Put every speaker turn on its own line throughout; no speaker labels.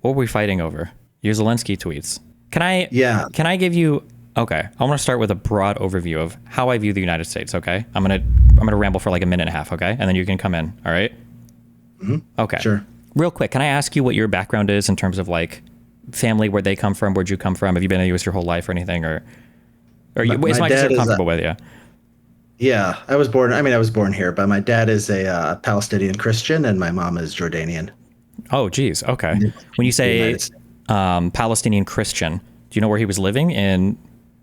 What were we fighting over? Your Zelensky tweets. Can I
Yeah.
can I give you okay, I want to start with a broad overview of how I view the United States, okay? I'm gonna ramble for like a minute and a half, okay? And then you can come in, all right?
Hmm.
Okay.
Sure.
Real quick, can I ask you what your background is in terms of like family, where they come from, where'd you come from? Have you been in the US your whole life or anything? Or
My
as much as
dad
you're
is
comfortable with, yeah.
yeah, I was born here, but my dad is a Palestinian Christian and my mom is Jordanian.
Oh, geez. Okay.
In
When you
the
say
United States.
Palestinian Christian, do you know where he was living? And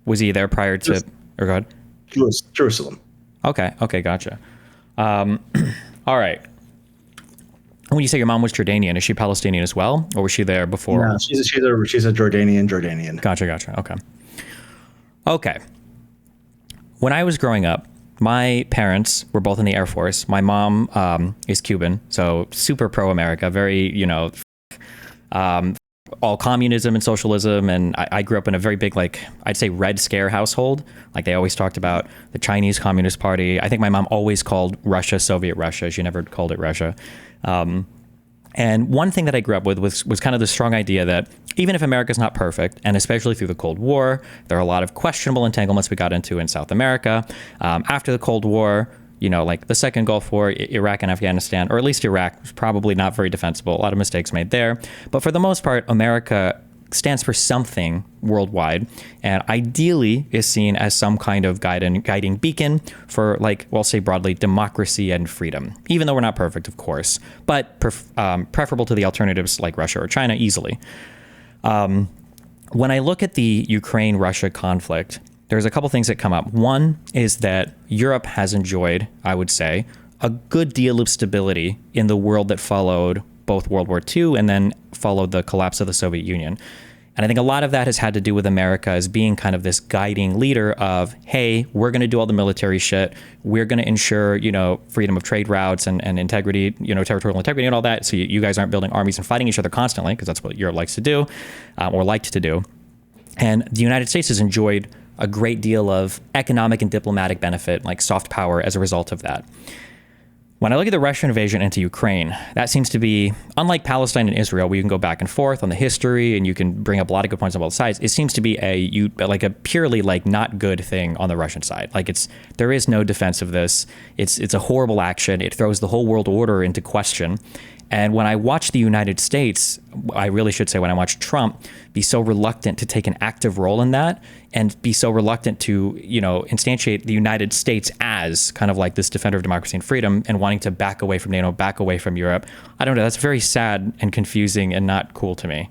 was he there prior to? Or go ahead.
Jerusalem.
Okay. Okay. Gotcha. All right. When you say your mom was Jordanian, is she Palestinian as well, or was she there before?
No, she's a Jordanian.
Gotcha. Gotcha. Okay. Okay. When I was growing up, my parents were both in the Air Force. My mom is Cuban, so super pro-America, very, all communism and socialism. And I grew up in a very big, like, I'd say Red Scare household. Like they always talked about the Chinese Communist Party. I think my mom always called Russia Soviet Russia. She never called it Russia. And one thing that I grew up with was kind of the strong idea that even if America's not perfect, and especially through the Cold War, there are a lot of questionable entanglements we got into in South America. After the Cold War, like the second Gulf War, Iraq and Afghanistan, or at least Iraq, was probably not very defensible. A lot of mistakes made there. But for the most part, America stands for something worldwide, and ideally is seen as some kind of guiding beacon for, like, well, say broadly, democracy and freedom, even though we're not perfect, of course, but preferable to the alternatives like Russia or China easily. When I look at the Ukraine-Russia conflict, there's a couple things that come up. One is that Europe has enjoyed, I would say, a good deal of stability in the world that followed both World War II and then followed the collapse of the Soviet Union. And I think a lot of that has had to do with America as being kind of this guiding leader of, hey, we're going to do all the military shit. We're going to ensure, freedom of trade routes and integrity, territorial integrity and all that. So you guys aren't building armies and fighting each other constantly, because that's what Europe likes to do, or liked to do. And the United States has enjoyed a great deal of economic and diplomatic benefit, like soft power, as a result of that. When I look at the Russian invasion into Ukraine, that seems to be, unlike Palestine and Israel, where you can go back and forth on the history and you can bring up a lot of good points on both sides. It seems to be a purely not good thing on the Russian side. Like there is no defense of this. It's a horrible action. It throws the whole world order into question. And when I watch the United States, I really should say when I watch Trump be so reluctant to take an active role in that and be so reluctant to, instantiate the United States as kind of like this defender of democracy and freedom and wanting to back away from NATO, back away from Europe, I don't know. That's very sad and confusing and not cool to me.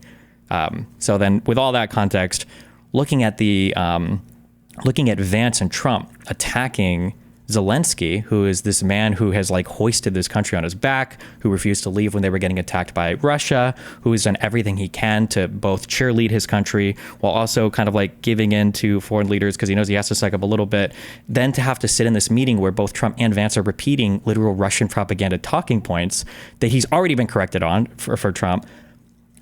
So then with all that context, looking at Vance and Trump attacking Zelenskyy, who is this man who has hoisted this country on his back, who refused to leave when they were getting attacked by Russia, who has done everything he can to both cheerlead his country while also kind of giving in to foreign leaders because he knows he has to suck up a little bit. Then to have to sit in this meeting where both Trump and Vance are repeating literal Russian propaganda talking points that he's already been corrected on for Trump.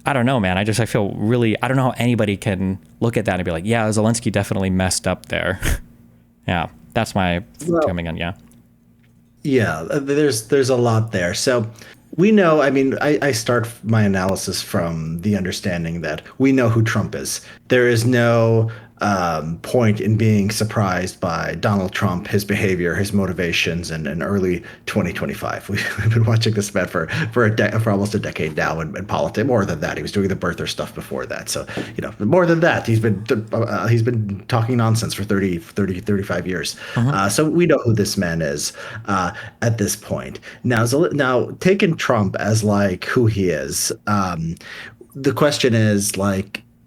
I don't know, man. I feel really, I don't know how anybody can look at that and be like, yeah, Zelenskyy definitely messed up there. Yeah. That's my coming in, yeah.
Yeah, there's a lot there. So we know, I start my analysis from the understanding that we know who Trump is. There is no point in being surprised by Donald Trump, his behavior, his motivations in early 2025. We've been watching this man for almost a decade now in politics. More than that, he was doing the birther stuff before that. So, more than that, he's been talking nonsense for 35 years. So we know who this man is at this point. Now taking Trump as who he is, the question is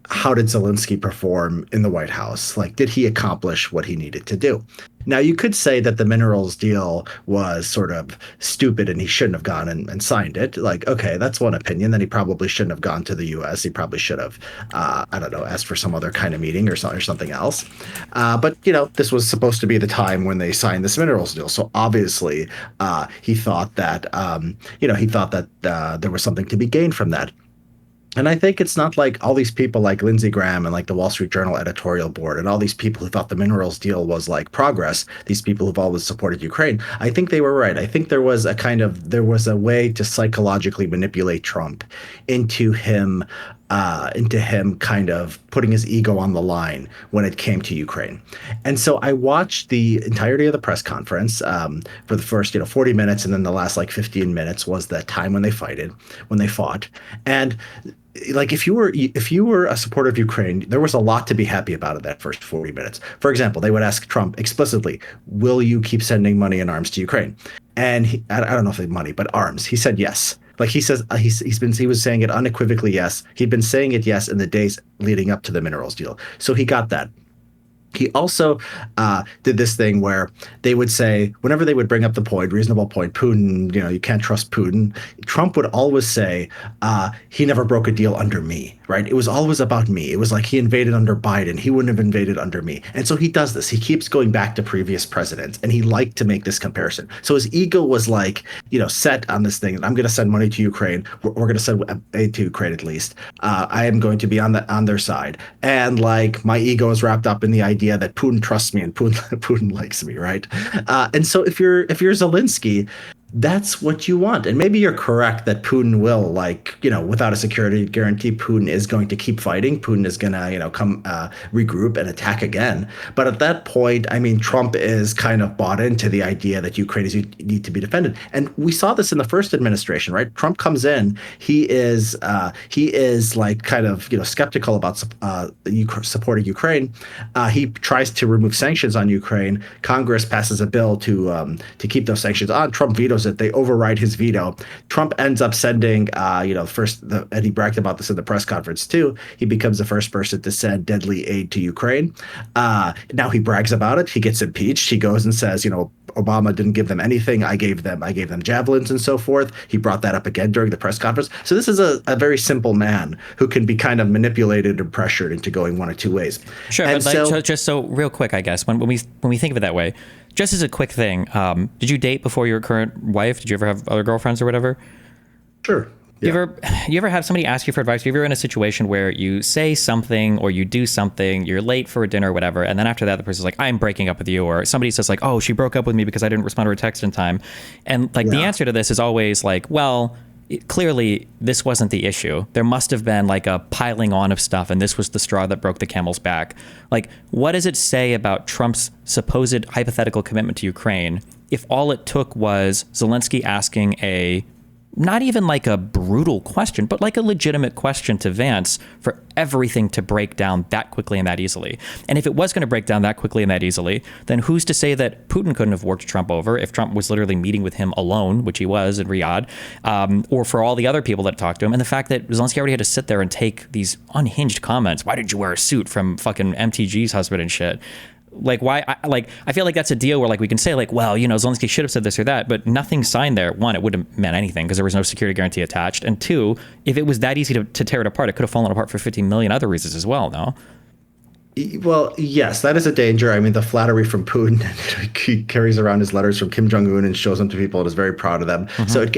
how did Zelenskyy perform in the White House? Did he accomplish what he needed to do? Now, you could say that the minerals deal was sort of stupid and he shouldn't have gone and signed it. Okay, that's one opinion. Then he probably shouldn't have gone to the U.S. He probably should have, asked for some other kind of meeting or something else. But this was supposed to be the time when they signed this minerals deal. So obviously, he thought that, there was something to be gained from that. And I think it's not like all these people like Lindsey Graham and like the Wall Street Journal editorial board and all these people who thought the minerals deal was like progress, these people who've always supported Ukraine. I think they were right. I think there was a way to psychologically manipulate Trump into him into him kind of putting his ego on the line when it came to Ukraine. And so I watched the entirety of the press conference for the first, 40 minutes, and then the last like 15 minutes was the time when they fought. And like if you were a supporter of Ukraine, there was a lot to be happy about in that first 40 minutes. For example, they would ask Trump explicitly, "Will you keep sending money and arms to Ukraine?" And I don't know if it's money, but arms. He said yes. Like he says, he was saying it unequivocally yes. He'd been saying it yes in the days leading up to the minerals deal. So he got that. He also did this thing where they would say, whenever they would bring up the point, reasonable point, Putin, you can't trust Putin. Trump would always say, he never broke a deal under me, right? It was always about me. It was like he invaded under Biden. He wouldn't have invaded under me. And so he does this. He keeps going back to previous presidents, and he liked to make this comparison. So his ego was like, set on this thing. I'm going to send money to Ukraine. We're going to send aid to Ukraine at least. I am going to be on their side. And like my ego is wrapped up in the idea that Putin trusts me and Putin likes me, right? And so if you're Zelenskyy, that's what you want. And maybe you're correct that Putin will, without a security guarantee, Putin is going to keep fighting. Putin is going to, come regroup and attack again. But at that point, I mean, Trump is kind of bought into the idea that Ukraine need to be defended. And we saw this in the first administration, right? Trump comes in, he is like kind of, skeptical about supporting Ukraine. He tries to remove sanctions on Ukraine. Congress passes a bill to keep those sanctions on. Trump vetoes it. They override his veto. Trump ends up sending, and he bragged about this in the press conference too. He becomes the first person to send deadly aid to Ukraine. Now he brags about it. He gets impeached. He goes and says, Obama didn't give them anything. I gave them javelins and so forth. He brought that up again during the press conference. So this is a very simple man who can be kind of manipulated and pressured into going one or two ways.
Sure,
and
but just so real quick, I guess when we think of it that way, just as a quick thing, did you date before your current wife? Did you ever have other girlfriends or whatever?
Sure. Yeah.
You ever have somebody ask you for advice? Are you ever in a situation where you say something or you do something, you're late for a dinner or whatever, and then after that the person's like, I'm breaking up with you, or somebody says like, oh, she broke up with me because I didn't respond to her text in time, and like the answer to this is always like, well, clearly this wasn't the issue. There must have been like a piling on of stuff, and this was the straw that broke the camel's back. Like, what does it say about Trump's supposed hypothetical commitment to Ukraine if all it took was Zelenskyy asking not even like a brutal question, but like a legitimate question to Vance for everything to break down that quickly and that easily? And if it was going to break down that quickly and that easily, then who's to say that Putin couldn't have worked Trump over if Trump was literally meeting with him alone, which he was in Riyadh, or for all the other people that talked to him? And the fact that Zelenskyy already had to sit there and take these unhinged comments. Why did you wear a suit from fucking MTG's husband and shit? Like, why? I feel like that's a deal where like we can say like, well, Zelenskyy should have said this or that, but nothing signed there. One, it wouldn't have meant anything because there was no security guarantee attached. And two, if it was that easy to tear it apart, it could have fallen apart for 15 million other reasons as well. No.
Well, yes, that is a danger. I mean, the flattery from Putin, he carries around his letters from Kim Jong-un and shows them to people and is very proud of them. Mm-hmm. So it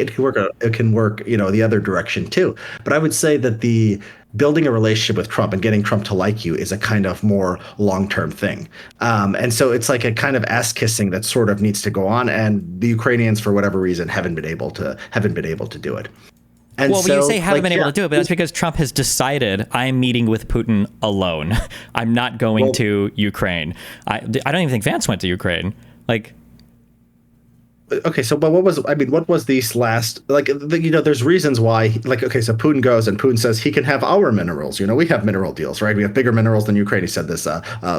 can work, the other direction too. But I would say that the building a relationship with Trump and getting Trump to like you is a kind of more long-term thing. And so it's like a kind of ass kissing that sort of needs to go on. And the Ukrainians, for whatever reason, haven't been able to do it. And
well, you say haven't been able to do it, but that's because Trump has decided I'm meeting with Putin alone. I'm not going to Ukraine. I don't even think Vance went to Ukraine. Like,
okay, so but what was these last, there's reasons why, so Putin goes and Putin says he can have our minerals. We have mineral deals, right? We have bigger minerals than Ukraine. He said this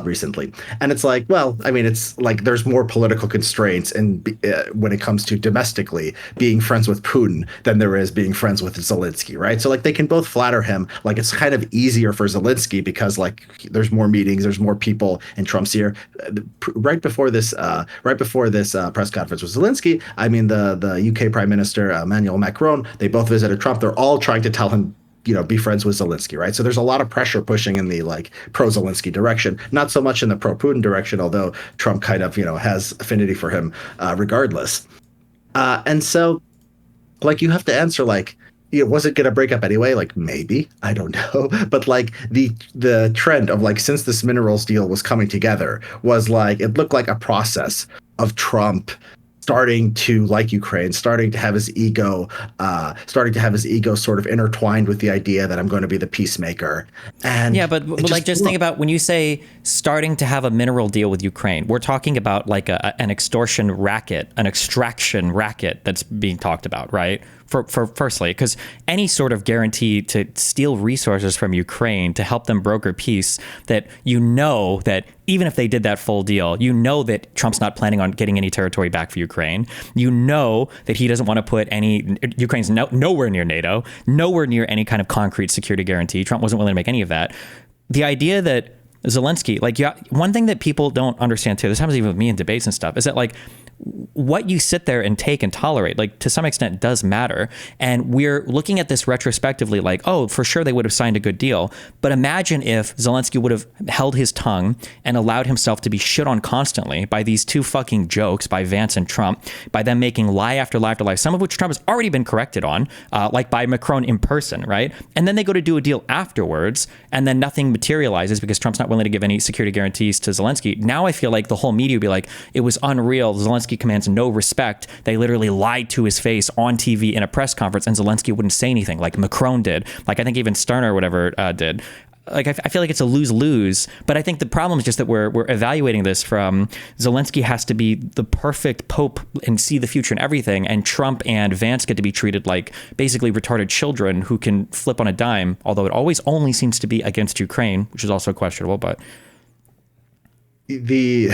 recently. And it's like, well, I mean, it's like there's more political constraints when it comes to domestically being friends with Putin than there is being friends with Zelenskyy, right? So like they can both flatter him. Like it's kind of easier for Zelenskyy because like there's more meetings, there's more people in Trump's ear. Right before this press conference with Zelenskyy, I mean, the UK Prime Minister, Emmanuel Macron, they both visited Trump. They're all trying to tell him, be friends with Zelenskyy, right? So there's a lot of pressure pushing in the like pro-Zelenskyy direction, not so much in the pro-Putin direction, although Trump kind of, has affinity for him regardless. And so like you have to answer like, was it going to break up anyway? Like maybe, I don't know. But like the trend of like since this minerals deal was coming together was like it looked like a process of Trump starting to like Ukraine, starting to have his ego sort of intertwined with the idea that I'm going to be the peacemaker. And
Yeah, but like just think about when you say starting to have a mineral deal with Ukraine, we're talking about like an extortion racket, an extraction racket that's being talked about, right? For firstly, because any sort of guarantee to steal resources from Ukraine to help them broker peace, that that even if they did that full deal, that Trump's not planning on getting any territory back for Ukraine. That he doesn't want to put Ukraine's nowhere near NATO, nowhere near any kind of concrete security guarantee. Trump wasn't willing to make any of that. The idea that Zelenskyy, one thing that people don't understand too, this happens even with me in debates and stuff, is that like what you sit there and take and tolerate, like to some extent does matter. And we're looking at this retrospectively like, oh, for sure they would have signed a good deal. But imagine if Zelenskyy would have held his tongue and allowed himself to be shit on constantly by these two fucking jokes by Vance and Trump, by them making lie after lie after lie, some of which Trump has already been corrected on, like by Macron in person, right? And then they go to do a deal afterwards and then nothing materializes because Trump's not willing to give any security guarantees to Zelenskyy. Now I feel like the whole media would be like, it was unreal. Zelenskyy commands no respect. They literally lied to his face on TV in a press conference, and Zelenskyy wouldn't say anything like Macron did. Like I think even Stern or whatever did. Like I feel like it's a lose-lose, but I think the problem is just that we're evaluating this from Zelenskyy has to be the perfect pope and see the future and everything, and Trump and Vance get to be treated like basically retarded children who can flip on a dime, although it always only seems to be against Ukraine, which is also questionable, but
the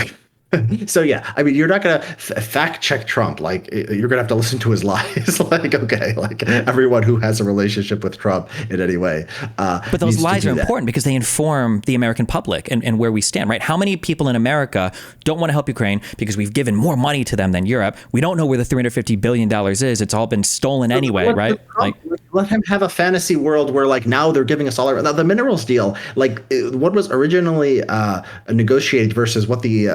so yeah, I mean, you're not gonna fact check Trump. Like you're gonna have to listen to his lies. Like okay, like everyone who has a relationship with Trump in any way.
But those lies are important because they inform the American public and where we stand, right? How many people in America don't want to help Ukraine because we've given more money to them than Europe? We don't know where the $350 billion is. It's all been stolen anyway, right?
Like let him have a fantasy world where like now they're giving us all our, now the minerals deal, like what was originally negotiated versus what the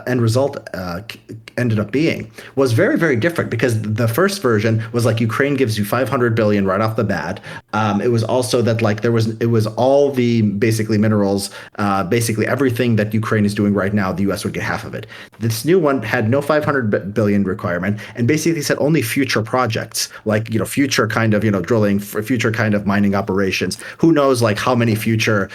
end result ended up being was very, very different, because the first version was like Ukraine gives you 500 billion right off the bat. It was also that like it was all the basically minerals, basically everything that Ukraine is doing right now, the US would get half of it. This new one had no 500 billion requirement and basically said only future projects, like, future kind of, drilling, for future kind of mining operations. Who knows like how many future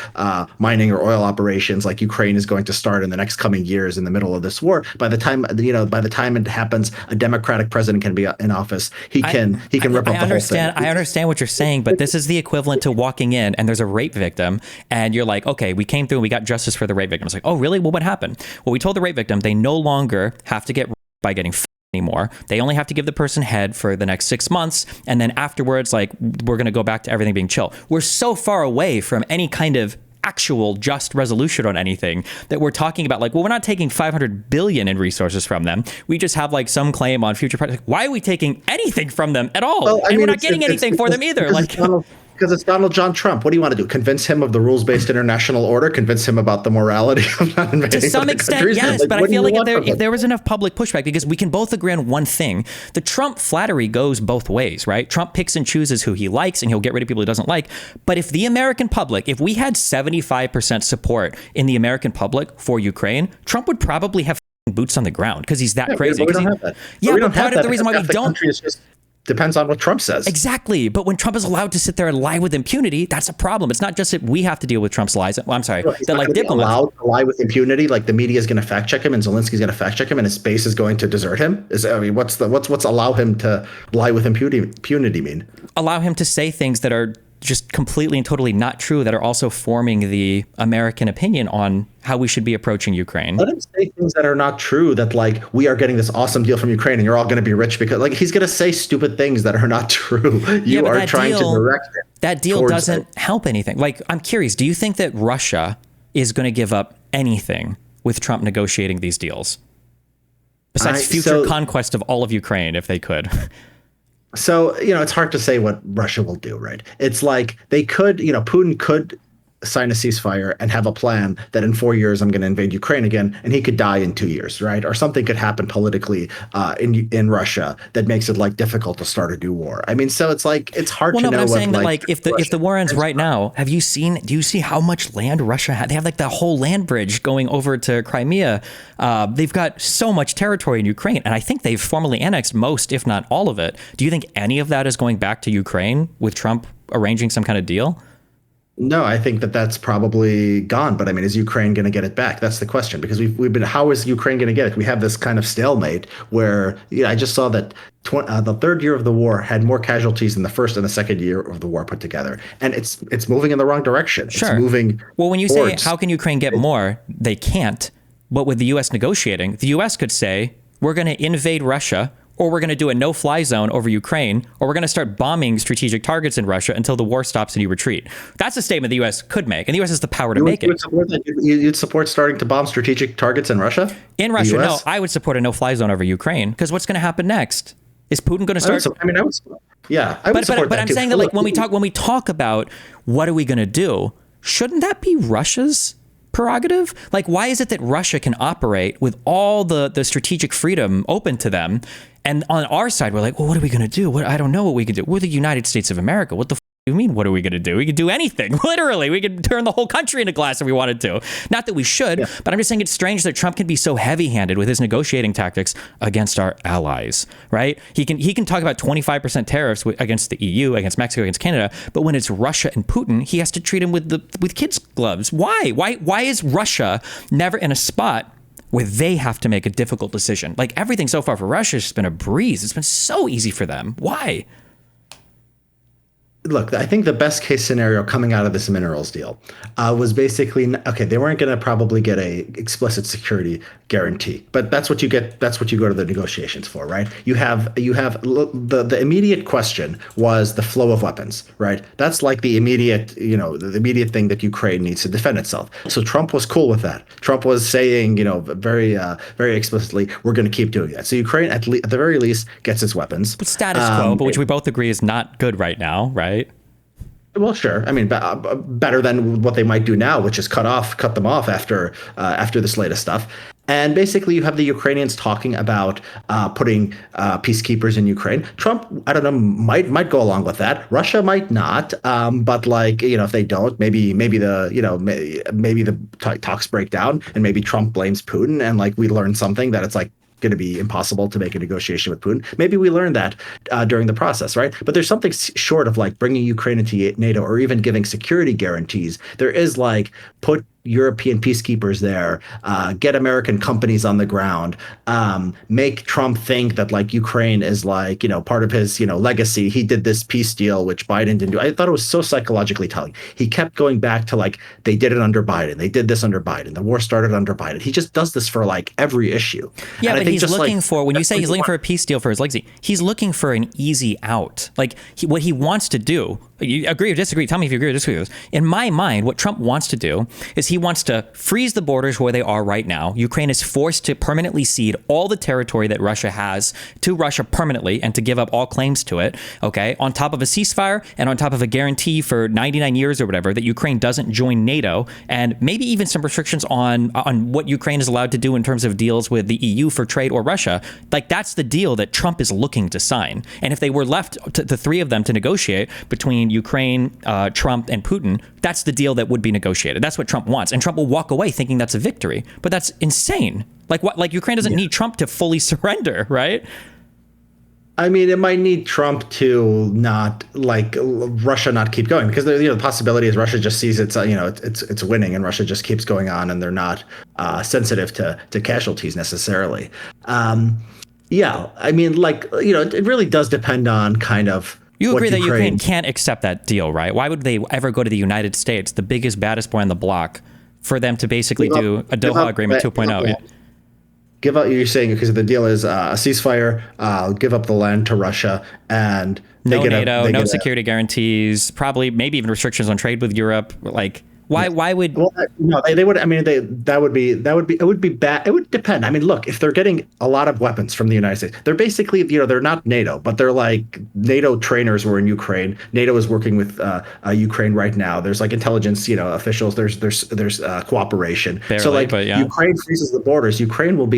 mining or oil operations like Ukraine is going to start in the next coming years in the middle of this war. By the time it happens, a Democratic president can be in office. He can rip up the whole thing.
I understand what you're saying, but this is the equivalent to walking in and there's a rape victim and you're like, okay, we came through and we got justice for the rape victim. It's like, oh really? Well, what happened? Well, we told the rape victim they no longer have to get by getting anymore. They only have to give the person head for the next 6 months. And then afterwards, like, we're going to go back to everything being chill. We're so far away from any kind of actual just resolution on anything that we're talking about like, well, we're not taking 500 billion in resources from them. We just have like some claim on future projects. Why are we taking anything from them at all? Well, and we're not getting anything for them either. Like,
because it's Donald John Trump. What do you want to do? Convince him of the rules-based international order? Convince him about the morality of not invading?
To some extent, yes. Like, but I feel like if there was enough public pushback, because we can both agree on one thing, the Trump flattery goes both ways, right? Trump picks and chooses who he likes, and he'll get rid of people he doesn't like. But if the American public, if we had 75% support in the American public for Ukraine, Trump would probably have boots on the ground because he's that crazy.
But we don't have that.
Yeah, but part of the reason why we don't.
Depends on what Trump says.
Exactly. But when Trump is allowed to sit there and lie with impunity, that's a problem. It's not just that we have to deal with Trump's lies. Well, I'm sorry. That like diplomats
allowed to lie with impunity. Like the media is going to fact check him and Zelensky's going to fact check him and his base is going to desert him. What's allow him to lie with impunity mean?
Allow him to say things that are just completely and totally not true, that are also forming the American opinion on how we should be approaching Ukraine.
Let him say things that are not true, that like we are getting this awesome deal from Ukraine and you're all going to be rich, because like he's going to say stupid things that are not true. You are trying to direct it.
That deal doesn't help anything. Like, I'm curious, do you think that Russia is going to give up anything with Trump negotiating these deals? Besides future conquest of all of Ukraine, if they could.
So, it's hard to say what Russia will do, right? It's like they could, Putin could sign a ceasefire and have a plan that in 4 years I'm going to invade Ukraine again, and he could die in 2 years, right? Or something could happen politically in Russia that makes it like difficult to start a new war. I mean, so it's like it's hard to know.
But I'm
what,
saying that
like
if the war ends right now, do you see how much land Russia had? They have like the whole land bridge going over to Crimea. They've got so much territory in Ukraine, and I think they've formally annexed most, if not all of it. Do you think any of that is going back to Ukraine with Trump arranging some kind of deal?
No, I think that that's probably gone. But I mean, is Ukraine going to get it back? That's the question. Because we've been, how is Ukraine going to get it? We have this kind of stalemate where I just saw that the third year of the war had more casualties than the first and the second year of the war put together, and it's moving in the wrong direction.
Sure.
It's moving.
Well, when you say how can Ukraine get more, they can't. But with the U.S. negotiating, the U.S. could say we're going to invade Russia, or we're going to do a no-fly zone over Ukraine, or we're going to start bombing strategic targets in Russia until the war stops and you retreat. That's a statement the U.S. could make, and the U.S. has the power to make it.
You'd support starting to bomb strategic targets in Russia?
In Russia, no. I would support a no-fly zone over Ukraine, because what's going to happen next? Is Putin going to start?
I would support that.
But I'm saying that, like, when we talk about what are we going to do, shouldn't that be Russia's prerogative? Like, why is it that Russia can operate with all the strategic freedom open to them, and on our side we're like, well, what are we going to do? I don't know what we can do. We're the United States of America. What the do you mean, what are we going to do? We could do anything. Literally, we could turn the whole country into glass if we wanted to. Not that we should, but I'm just saying it's strange that Trump can be so heavy-handed with his negotiating tactics against our allies, right? He can talk about 25% tariffs against the EU, against Mexico, against Canada, but when it's Russia and Putin, he has to treat him with kids' gloves. Why? Why is Russia never in a spot where they have to make a difficult decision? Like, everything so far for Russia has been a breeze. It's been so easy for them. Why?
Look, I think the best case scenario coming out of this minerals deal was basically, okay, they weren't going to probably get a explicit security guarantee, but that's what you get. That's what you go to the negotiations for, right? You have the immediate question was the flow of weapons, right? That's like the immediate thing that Ukraine needs to defend itself. So Trump was cool with that. Trump was saying, very explicitly, we're going to keep doing that. So Ukraine, at the very least, gets its weapons.
But status quo, but which we both agree is not good right now, right?
Well, sure. I mean, better than what they might do now, which is cut them off after this latest stuff. And basically, you have the Ukrainians talking about putting peacekeepers in Ukraine. Trump, I don't know, might go along with that. Russia might not. But if they don't, maybe the talks break down, and maybe Trump blames Putin, and we learn something that it's going to be impossible to make a negotiation with Putin. Maybe we learned that during the process, right? But there's something short of bringing Ukraine into NATO or even giving security guarantees. There is put European peacekeepers there, get American companies on the ground, make Trump think that Ukraine is part of his legacy. He did this peace deal which Biden didn't do. I thought it was so psychologically telling. He kept going back to they did it under Biden, they did this under Biden, the war started under Biden. He just does this for every issue.
Yeah, but he's looking for, when you say he's looking for a peace deal for his legacy, he's looking for an easy out. What he wants to do, you agree or disagree, tell me if you agree or disagree with this. In my mind, what Trump wants to do is he wants to freeze the borders where they are right now. Ukraine is forced to permanently cede all the territory that Russia has to Russia permanently, and to give up all claims to it, okay, on top of a ceasefire and on top of a guarantee for 99 years or whatever that Ukraine doesn't join NATO, and maybe even some restrictions on what Ukraine is allowed to do in terms of deals with the EU for trade or Russia. That's the deal that Trump is looking to sign. And if they were left to the three of them to negotiate between Ukraine, Trump, and Putin, that's the deal that would be negotiated. That's what Trump wants. And Trump will walk away thinking that's a victory. But that's insane. Ukraine doesn't need Trump to fully surrender, right?
I mean, it might need Trump to not Russia not keep going, because the possibility is Russia just sees it's winning, and Russia just keeps going on, and they're not sensitive to casualties necessarily. Yeah, I mean, it really does depend on kind of.
You agree that Ukraine can't accept that deal, right? Why would they ever go to the United States, the biggest, baddest boy on the block, for them to basically do a Doha Agreement 2.0? Yeah.
Give up. You're saying because the deal is a ceasefire, give up the land to Russia, and
no NATO, no security guarantees, probably maybe even restrictions on trade with Europe. Why would
Well, no, they would. I mean, that would be it would be bad. It would depend. I mean, look, if they're getting a lot of weapons from the United States, they're basically, they're not NATO, but they're like NATO trainers were in Ukraine. NATO is working with Ukraine right now. There's like intelligence, officials. There's cooperation.
Barely,
So like
but yeah.
Ukraine freezes the borders. Ukraine won't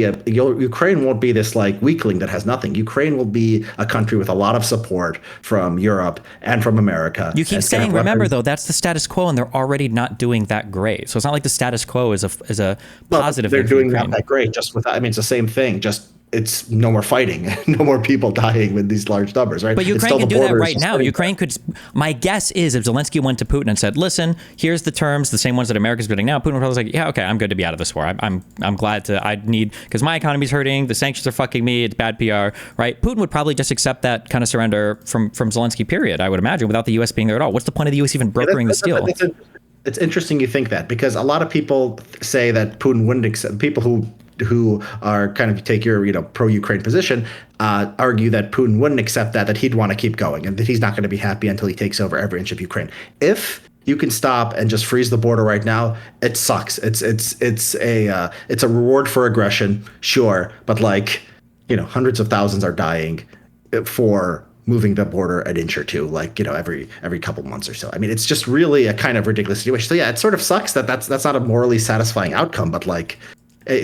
be this like weakling that has nothing. Ukraine will be a country with a lot of support from Europe and from America.
You keep saying, remember though, that's the status quo, and they're already not doing that great. So it's not like the status quo is a positive.
They're
thing for
doing
Ukraine.
not that great. Just with, I mean, it's the same thing. Just it's no more fighting, no more people dying with these large numbers, right?
But
It's
Ukraine
still
can
the
do that
borders
right
just
now.
sitting
Ukraine could. My guess is if Zelenskyy went to Putin and said, "Listen, here's the terms, the same ones that America's putting now," Putin would probably say, "Yeah, okay, I'm good to be out of this war. I'm glad to. I need because my economy's hurting. The sanctions are fucking me. It's bad PR, right?" Putin would probably just accept that kind of surrender from Zelenskyy. Period. I would imagine without the U.S. being there at all. What's the point of the U.S. even brokering this deal?
It's interesting you think that, because a lot of people say that Putin wouldn't accept. People who are kind of take your pro-Ukraine position argue that Putin wouldn't accept that he'd want to keep going, and that he's not going to be happy until he takes over every inch of Ukraine. If you can stop and just freeze the border right now, it sucks. It's a reward for aggression, sure, but like hundreds of thousands are dying for moving the border an inch or two, like every couple months or so. I mean, it's just really a kind of ridiculous situation. So yeah, it sort of sucks that's not a morally satisfying outcome, but like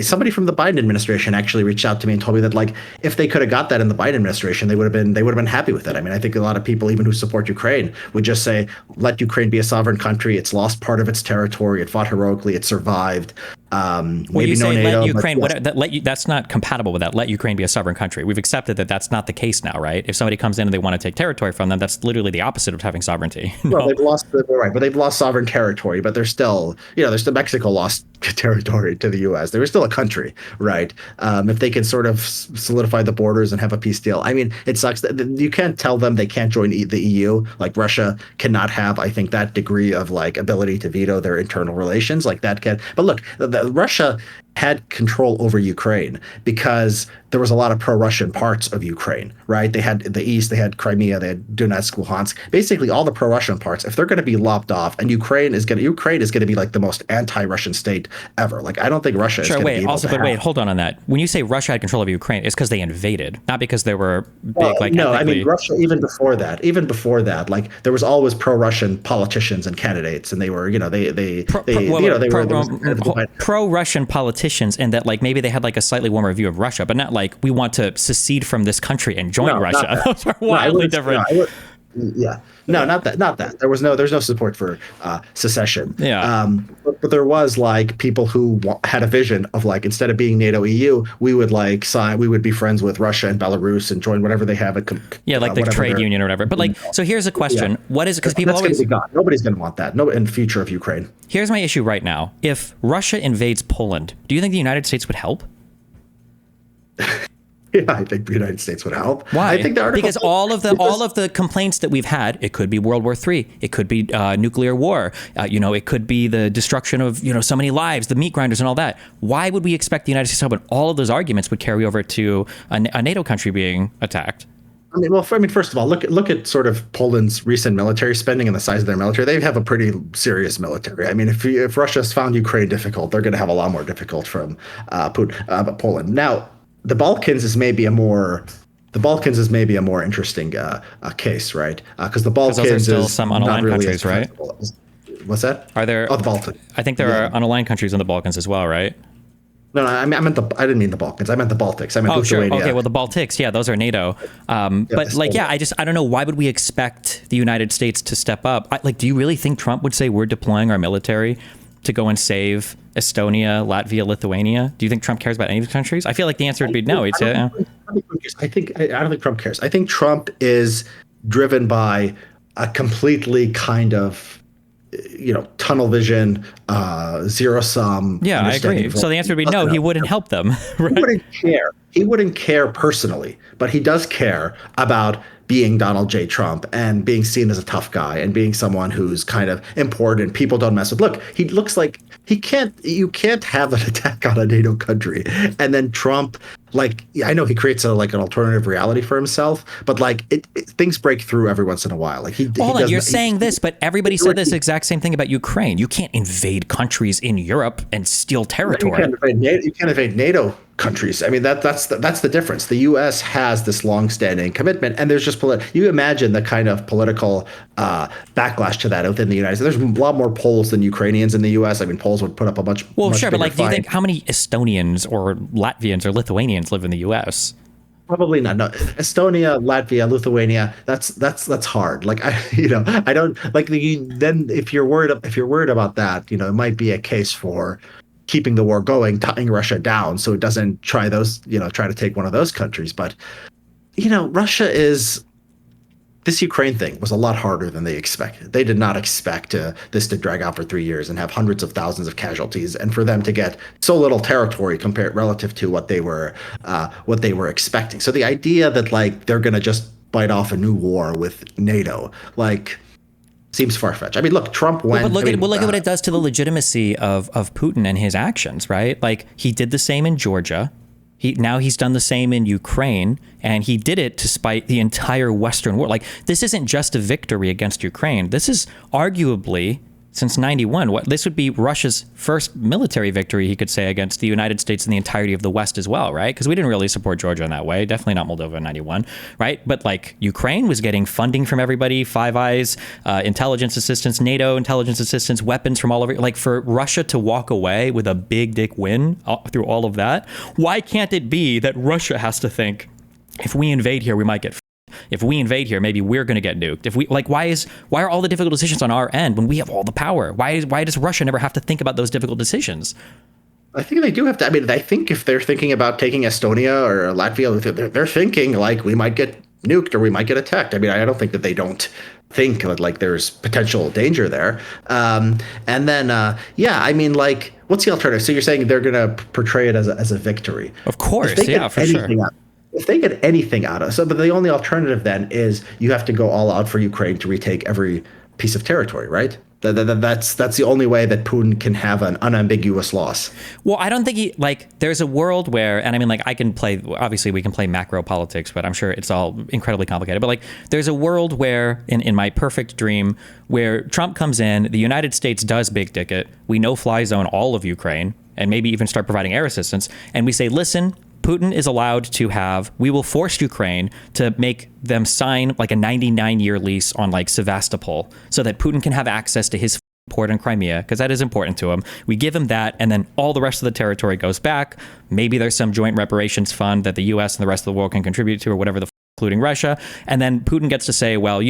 somebody from the Biden administration actually reached out to me and told me that like if they could have got that in the Biden administration, they would have been happy with it. I mean, I think a lot of people, even who support Ukraine, would just say, let Ukraine be a sovereign country. It's lost part of its territory. It fought heroically. It survived.
Well,
maybe
you say
NATO,
let Ukraine.
yes.
That's not compatible with that. Let Ukraine be a sovereign country. We've accepted that that's not the case now, right? If somebody comes in and they want to take territory from them, that's literally the opposite of having sovereignty.
Well, they've lost right, but they've lost sovereign territory. But they're still, Mexico lost territory to the U.S. They were still a country, right? If they can sort of solidify the borders and have a peace deal, I mean, it sucks that you can't tell them they can't join the EU. Like Russia cannot have, I think, that degree of like ability to veto their internal relations like that can. But look, Russia had control over Ukraine because there was a lot of pro-Russian parts of Ukraine, right? They had the east, they had Crimea, they had Donetsk, Luhansk, basically all the pro-Russian parts. If they're going to be lopped off, and Ukraine is going to be like the most anti-Russian state ever. Like I don't think Russia is going to be able to
wait, hold on that. When you say Russia had control of Ukraine, it's because they invaded, not because there were big
no, I mean Russia even before that, like there was always pro-Russian politicians and candidates, and they were,
pro-Russian politicians, and that like maybe they had like a slightly warmer view of Russia, but not like we want to secede from this country and join Russia. Those are wildly different.
Not that. There's no support for secession.
Yeah.
But there was like people who had a vision of like, instead of being NATO EU, we would be friends with Russia and Belarus and join whatever they have.
Like the trade union or whatever. But like, so here's a question: What is it? Because people always
nobody's going to want that. No, in the future of Ukraine.
Here's my issue right now: if Russia invades Poland, do you think the United States would help?
Yeah, I think the United States would help.
Why?
I think
because all of the complaints that we've had, it could be World War III, it could be nuclear war, it could be the destruction of so many lives, the meat grinders and all that. Why would we expect the United States to help when all of those arguments would carry over to a NATO country being attacked?
First of all, look at sort of Poland's recent military spending and the size of their military. They have a pretty serious military. I mean, if Russia's found Ukraine difficult, they're going to have a lot more difficult from Poland. Now, the Balkans is maybe a more interesting case, right? Because the Balkans
those are still
is
some
not
unaligned
really
countries, right?
What's that?
Are there?
Oh, the Balkans.
I think there are unaligned countries in the Balkans as well, right?
No, I didn't mean the Balkans. I meant the Baltics. I meant Lithuania.
Sure. Okay, well, the Baltics, yeah, those are NATO. But like, yeah, I don't know. Why would we expect the United States to step up? Do you really think Trump would say we're deploying our military to go and save Estonia, Latvia, Lithuania? Do you think Trump cares about any of these countries? I feel like the answer would be no.
I don't think Trump cares. I think Trump is driven by a completely kind of tunnel vision, zero sum.
Yeah, I agree. So the answer would be no. He wouldn't help them. Right?
He wouldn't care. He wouldn't care personally, but he does care about being Donald J. Trump and being seen as a tough guy and being someone who's kind of important. People don't mess with. Look, he looks like you can't have an attack on a NATO country and then Trump Like, yeah, I know he creates a like an alternative reality for himself, but like things break through every once in a while. Like
Well,
he
hold on, you're
doesn't.
saying this, but everybody said this exact same thing about Ukraine. You can't invade countries in Europe and steal territory.
You can't invade NATO countries. I mean that's the difference. The U.S. has this long-standing commitment, and there's just you imagine the kind of political backlash to that within the United States. There's a lot more Poles than Ukrainians in the U.S. I mean, Poles would put up a much
Sure, but like, do you
fight.
think how many Estonians or Latvians or Lithuanians live in the U.S.?
Probably not. No, Estonia, Latvia, Lithuania. That's hard. Like I don't like then if you're worried about that, it might be a case for keeping the war going, tying Russia down so it doesn't try to take one of those countries. But Russia is. This Ukraine thing was a lot harder than they expected. They did not expect this to drag out for 3 years and have hundreds of thousands of casualties, and for them to get so little territory compared relative to what they were expecting. So the idea that like they're going to just bite off a new war with NATO, like, seems far-fetched. I mean, look, Trump went.
But look at what it does to the legitimacy of Putin and his actions, right? Like, he did the same in Georgia. Now he's done the same in Ukraine, and he did it despite the entire Western world. Like, this isn't just a victory against Ukraine. This is arguably, since 91, this would be Russia's first military victory, he could say, against the United States and the entirety of the West as well, right? Because we didn't really support Georgia in that way. Definitely not Moldova in 91, right? But like, Ukraine was getting funding from everybody, Five Eyes, intelligence assistance, NATO intelligence assistance, weapons from all over. Like, for Russia to walk away with a big dick win through all of that, why can't it be that Russia has to think, if we invade here, we might get if we invade here, maybe we're going to get nuked. If we why are all the difficult decisions on our end when we have all the power? Why does Russia never have to think about those difficult decisions?
I think they do have to. I mean, I think if they're thinking about taking Estonia or Latvia, they're thinking like we might get nuked or we might get attacked. I mean, I don't think that they don't think that like there's potential danger there. And then, I mean, like, what's the alternative? So you're saying they're going to portray it as a victory?
Of course, yeah, for sure.
If they get anything out of it, but the only alternative then is you have to go all out for Ukraine to retake every piece of territory, right? That's the only way that Putin can have an unambiguous loss.
Well, I don't think there's a world where, and I mean, like, obviously we can play macro politics, but I'm sure it's all incredibly complicated. But like, there's a world where, in my perfect dream, where Trump comes in, the United States does big dick it, we no-fly zone all of Ukraine, and maybe even start providing air assistance, and we say, listen, Putin is allowed to we will force Ukraine to make them sign like a 99-year lease on like Sevastopol so that Putin can have access to his port in Crimea, because that is important to him. We give him that, and then all the rest of the territory goes back. Maybe there's some joint reparations fund that the U.S. and the rest of the world can contribute to, or whatever including Russia. And then Putin gets to say, well,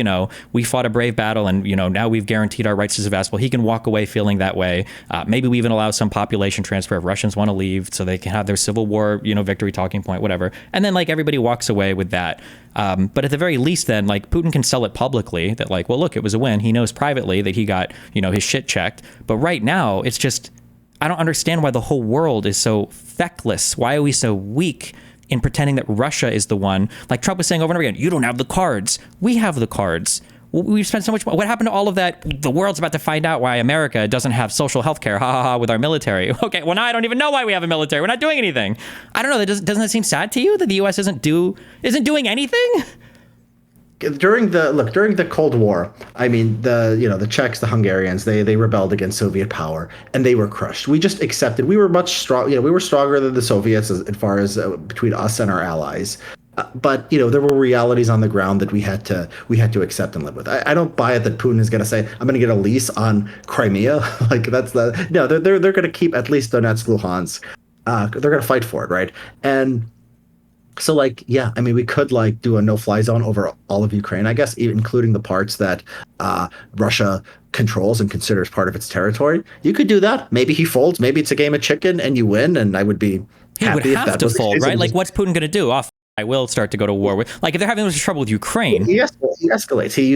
we fought a brave battle, and, now we've guaranteed our rights to Sevastopol. He can walk away feeling that way. Maybe we even allow some population transfer if Russians want to leave so they can have their civil war, victory talking point, whatever. And then like everybody walks away with that. But at the very least, then, like, Putin can sell it publicly that like, well, look, it was a win. He knows privately that he got, his shit checked. But right now, it's just, I don't understand why the whole world is so feckless. Why are we so weak in pretending that Russia is the one? Like Trump was saying over and over again, you don't have the cards. We have the cards. We've spent so much money. What happened to all of that? The world's about to find out why America doesn't have social health care, with our military. Okay, well, now I don't even know why we have a military. We're not doing anything. I don't know. Doesn't that seem sad to you that the U.S. isn't doing anything?
During the Cold War, I mean, the Czechs, the Hungarians, they rebelled against Soviet power, and they were crushed. We just accepted. We were much strong. We were stronger than the Soviets as far as between us and our allies. But there were realities on the ground that we had to accept and live with. I don't buy it that Putin is going to say, I'm going to get a lease on Crimea. Like, no. They're going to keep at least Donetsk, Luhansk. They're going to fight for it, right? And so, like, yeah, I mean, we could like do a no-fly zone over all of Ukraine, I guess, including the parts that Russia controls and considers part of its territory. You could do that. Maybe he folds. Maybe it's a game of chicken and you win. And I would be happy.
He would have to fold, right? Like, what's Putin going to do? I will start to go to war with. Like, if they're having this trouble with Ukraine,
he escalates. He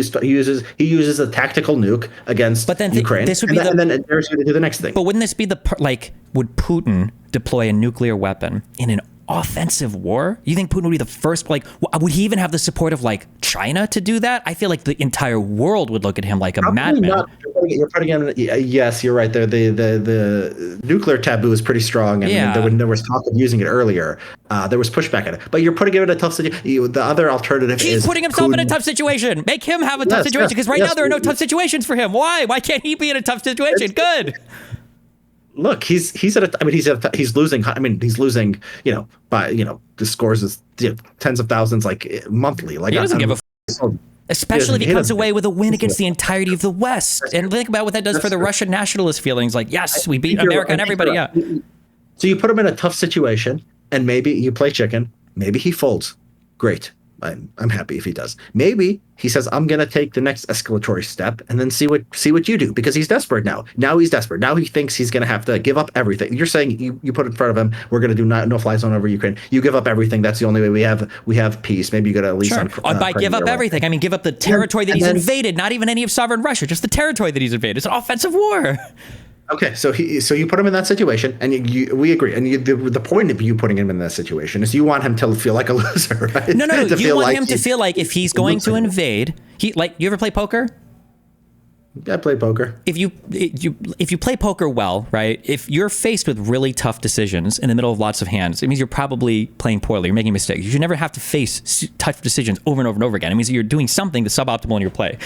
uses a tactical nuke against Ukraine.
This would be
and then dares you to do the next thing.
But wouldn't this be would Putin deploy a nuclear weapon in an offensive war? You think Putin would be the first? Like, would he even have the support of like China to do that? I feel like the entire world would look at him like a madman.
Not. You're putting him. Yes, you're right. The nuclear taboo is pretty strong, and there was talk of using it earlier. There was pushback at it, but you're putting him in a tough situation. The other alternative is
he's putting himself in a tough situation. Make him have a tough situation, because right now there are no tough situations for him. Why? Why can't he be in a tough situation? Good.
Look, he's losing. I mean, he's losing. By the scores is tens of thousands, like monthly. Like
he doesn't give a. Especially if he comes away with a win against the entirety of the West. And think about what that does for the Russian nationalist feelings. Like, yes, we beat America and everybody. Yeah.
So you put him in a tough situation, and maybe you play chicken. Maybe he folds. Great. I'm happy if he does. Maybe he says, I'm going to take the next escalatory step and then see what you do, because he's desperate now. Now he's desperate. Now he thinks he's going to have to give up everything. You're saying you put in front of him, we're going to do no-fly zone over Ukraine. You give up everything. That's the only way we have peace. Maybe you got to at least
by give up everything, I mean give up the territory that he's invaded. Not even any of sovereign Russia, just the territory that he's invaded. It's an offensive war.
Okay, so you put him in that situation, and we agree. And the point of you putting him in that situation is you want him to feel like a loser, right?
No. You want him to feel like if he's going to invade, you ever play poker?
I play poker.
If you play poker well, right? If you're faced with really tough decisions in the middle of lots of hands, it means you're probably playing poorly. You're making mistakes. You should never have to face tough decisions over and over and over again. It means that you're doing something that's suboptimal in your play.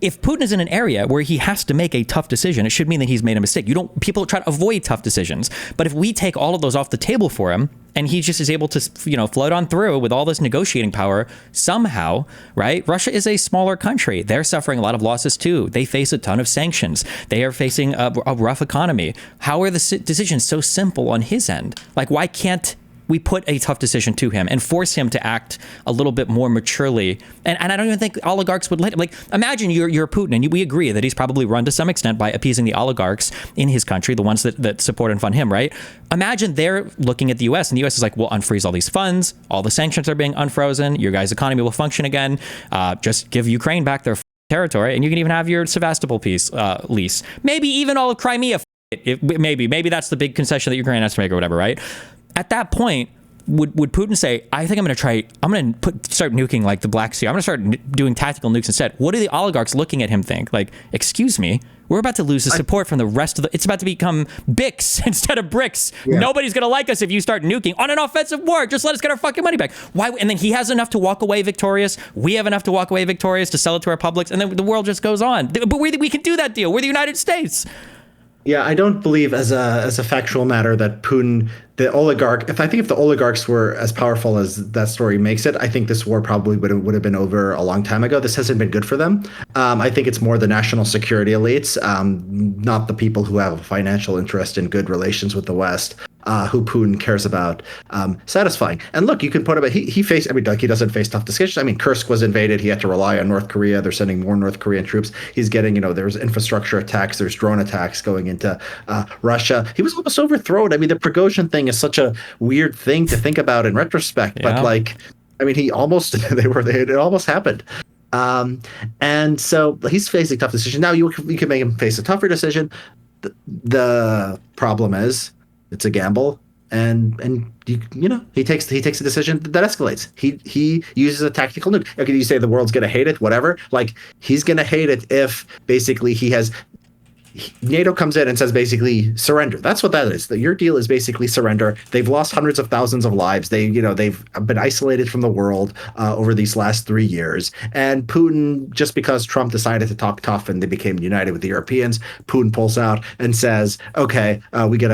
If Putin is in an area where he has to make a tough decision, it should mean that he's made a mistake. People try to avoid tough decisions, but if we take all of those off the table for him, and he just is able to, float on through with all this negotiating power somehow, right? Russia is a smaller country. They're suffering a lot of losses too. They face a ton of sanctions. They are facing a rough economy. How are the decisions so simple on his end? Like, why can't we put a tough decision to him and force him to act a little bit more maturely? And I don't even think oligarchs would let him. Like, imagine you're Putin, and we agree that he's probably run to some extent by appeasing the oligarchs in his country, the ones that support and fund him, right? Imagine they're looking at the U.S. and the U.S. is like, we'll unfreeze all these funds. All the sanctions are being unfrozen. Your guys' economy will function again. Just give Ukraine back their territory, and you can even have your Sevastopol lease. Maybe even all of Crimea. Maybe that's the big concession that Ukraine has to make or whatever, right? At that point, would Putin say, I think I'm going to start nuking like the Black Sea. I'm going to start doing tactical nukes instead. What do the oligarchs looking at him think? Like, excuse me, we're about to lose the support from the rest of it's about to become BICs instead of BRICS. Yeah. Nobody's going to like us if you start nuking on an offensive war. Just let us get our fucking money back. Why? And then he has enough to walk away victorious. We have enough to walk away victorious to sell it to our publics. And then the world just goes on. But we can do that deal. We're the United States.
Yeah, I don't believe as a factual matter that Putin, the oligarch, if the oligarchs were as powerful as that story makes it, I think this war probably would have been over a long time ago. This hasn't been good for them. I think it's more the national security elites, not the people who have a financial interest in good relations with the West, who Putin cares about satisfying. And look, you can put him. He doesn't face tough decisions. I mean, Kursk was invaded. He had to rely on North Korea. They're sending more North Korean troops. He's getting, there's infrastructure attacks. There's drone attacks going into Russia. He was almost overthrown. I mean, the Prigozhin thing is such a weird thing to think about in retrospect. Yeah. But he almost it almost happened. And so he's facing tough decisions. Now you can make him face a tougher decision. The problem is, it's a gamble, and he takes a decision that escalates. He uses a tactical nuke. Okay, you say the world's gonna hate it, whatever. Like, he's gonna hate it if basically NATO comes in and says basically surrender. That's what that is. Your deal is basically surrender. They've lost hundreds of thousands of lives. They've been isolated from the world over these last 3 years. And Putin, just because Trump decided to talk tough and they became united with the Europeans, Putin pulls out and says, okay, we get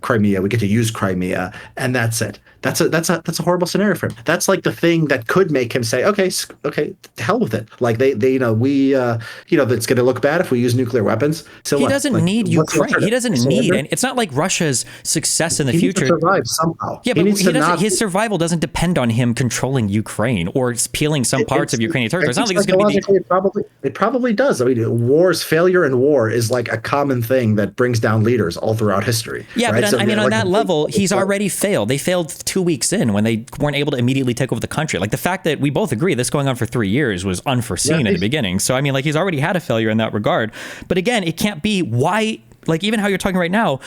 Crimea. We get to use Crimea, and that's it. That's a horrible scenario for him. That's like the thing that could make him say, okay, to hell with it. Like it's going to look bad if we use nuclear weapons. So
he doesn't need Ukraine. He doesn't need, and it's not like Russia's success in the future.
He needs to survive somehow.
Yeah, but his survival doesn't depend on him controlling Ukraine or peeling some parts of Ukrainian territory. It's not like it's going to be.
It probably does. I mean, failure in war is like a common thing that brings down leaders all throughout history.
Yeah,
right?
But on that level, he's already failed. They failed 2 weeks in when they weren't able to immediately take over the country. Like, the fact that we both agree this going on for 3 years was unforeseen at the beginning. So, I mean, he's already had a failure in that regard. But again, it can't be why, even how you're talking right now,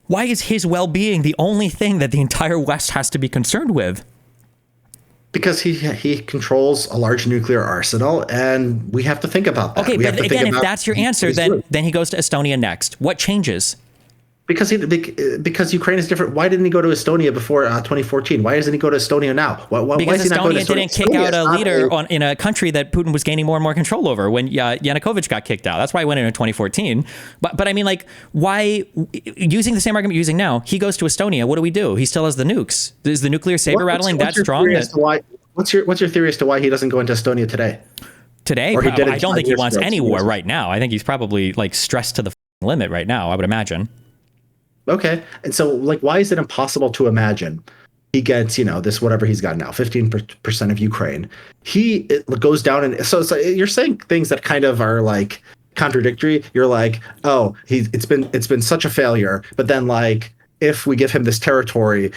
Why is his well-being the only thing that the entire West has to be concerned with?
Because he controls a large nuclear arsenal, and we have to think about that.
Okay,
we
but again, if that's your answer, then he goes to Estonia next. What changes?
Because Ukraine is different. Why didn't he go to Estonia before 2014? Why doesn't he go to Estonia now?
Because Estonia didn't kick out a leader in a country that Putin was gaining more and more control over when Yanukovych got kicked out. That's why he went in 2014. But I mean, like, why, using the same argument you're using now, he goes to Estonia. What do? He still has the nukes. Is the nuclear saber rattling that strong?
What's your theory as to why he doesn't go into Estonia today?
Today? I don't think he wants any war right now. I think he's probably like stressed to the limit right now, I would imagine.
Okay. And so, like, why is it impossible to imagine he gets, this, whatever he's got now, 15% of Ukraine. It goes down. And so you're saying things that kind of are like contradictory. You're like, oh, it's been such a failure. But then, like, if we give him this territory,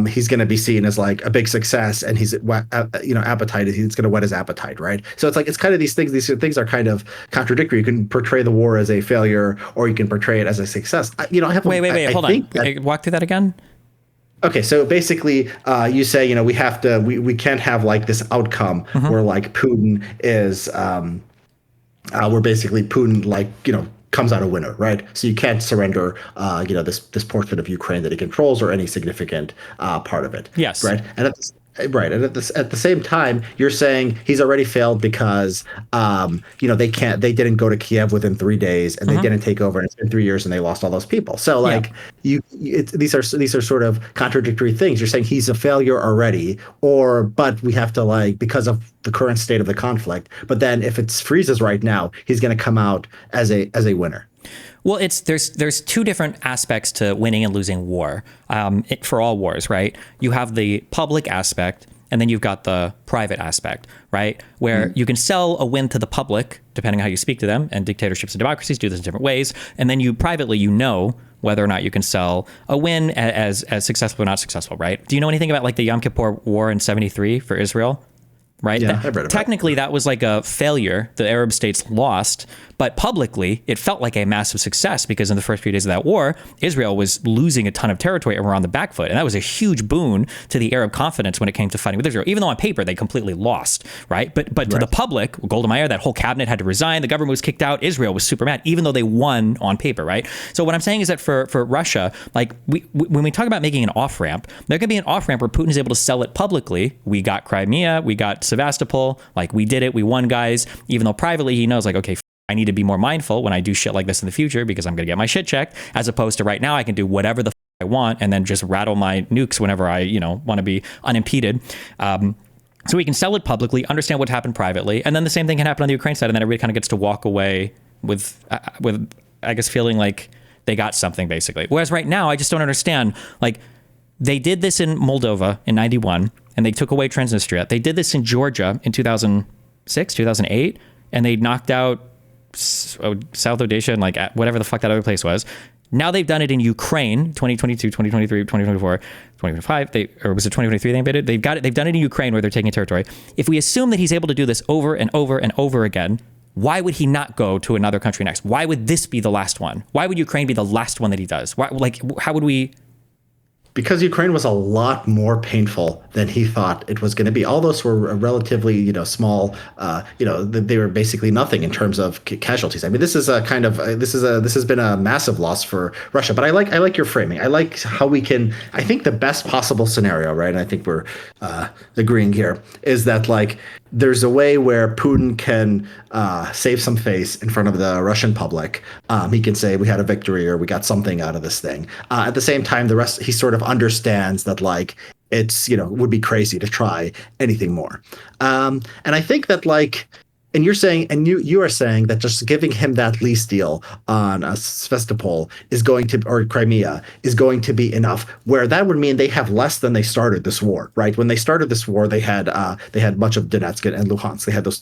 he's going to be seen as like a big success, and he's appetite. He's going to whet his appetite, right? So it's kind of these things. These things are kind of contradictory. You can portray the war as a failure, or you can portray it as a success. I have
wait, hold on. Walk through that again.
Okay, so basically, you say we can't have like this outcome where like Putin is where basically Putin comes out a winner, right? So you can't surrender, this portion of Ukraine that he controls or any significant part of it.
Yes.
Right. And at the same time, you're saying he's already failed because they didn't go to Kiev within 3 days, and they didn't take over, and it's been 3 years, and they lost all those people. So these are sort of contradictory things. You're saying he's a failure already, but we have to because of the current state of the conflict. But then if it freezes right now, he's going to come out as a winner.
Well, there's two different aspects to winning and losing war for all wars, right? You have the public aspect, and then you've got the private aspect, right? Where you can sell a win to the public, depending on how you speak to them, and dictatorships and democracies do this in different ways. And then you privately, whether or not you can sell a win as successful or not successful, right? Do you know anything about like the Yom Kippur War in 1973 for Israel? Right?
Yeah, I've read about it.
Technically, that was like a failure. The Arab states lost, but publicly, it felt like a massive success because in the first few days of that war, Israel was losing a ton of territory and were on the back foot. And that was a huge boon to the Arab confidence when it came to fighting with Israel, even though on paper they completely lost, right? But to the public, Golda Meir, that whole cabinet had to resign. The government was kicked out. Israel was super mad, even though they won on paper, right? So what I'm saying is that for Russia, like when we talk about making an off-ramp, there can be an off-ramp where Putin is able to sell it publicly. We got Crimea, we got Sevastopol, like we did it, we won, guys, even though privately he knows like, okay, I need to be more mindful when I do shit like this in the future because I'm going to get my shit checked, as opposed to right now I can do whatever the I want and then just rattle my nukes whenever I, want to be unimpeded. So we can sell it publicly, understand what happened privately, and then the same thing can happen on the Ukraine side, and then everybody kind of gets to walk away with I guess feeling like they got something basically. Whereas right now I just don't understand, like they did this in Moldova in 91 and they took away Transnistria. They did this in Georgia in 2006, 2008, and they knocked out South Odessa and like whatever the fuck that other place was. Now they've done it in Ukraine, 2022, 2023, 2024, 2025. Or was it 2023 they invaded? They've done it in Ukraine where they're taking territory. If we assume that he's able to do this over and over and over again, why would he not go to another country next? Why would this be the last one? Why would Ukraine be the last one that he does? How would we?
Because Ukraine was a lot more painful than he thought it was going to be. All those were relatively, small. They were basically nothing in terms of casualties. I mean, this is this has been a massive loss for Russia. But I like your framing. I like how we can. I think the best possible scenario, right? And I think we're agreeing here, is that like there's a way where Putin can save some face in front of the Russian public. He can say we had a victory or we got something out of this thing. At the same time, the rest he sort of understands that like it's would be crazy to try anything more. And I think that like. And you're saying, and you are saying that just giving him that lease deal on Sevastopol or Crimea is going to be enough. Where that would mean they have less than they started this war, right? When they started this war, they had much of Donetsk and Luhansk. They had those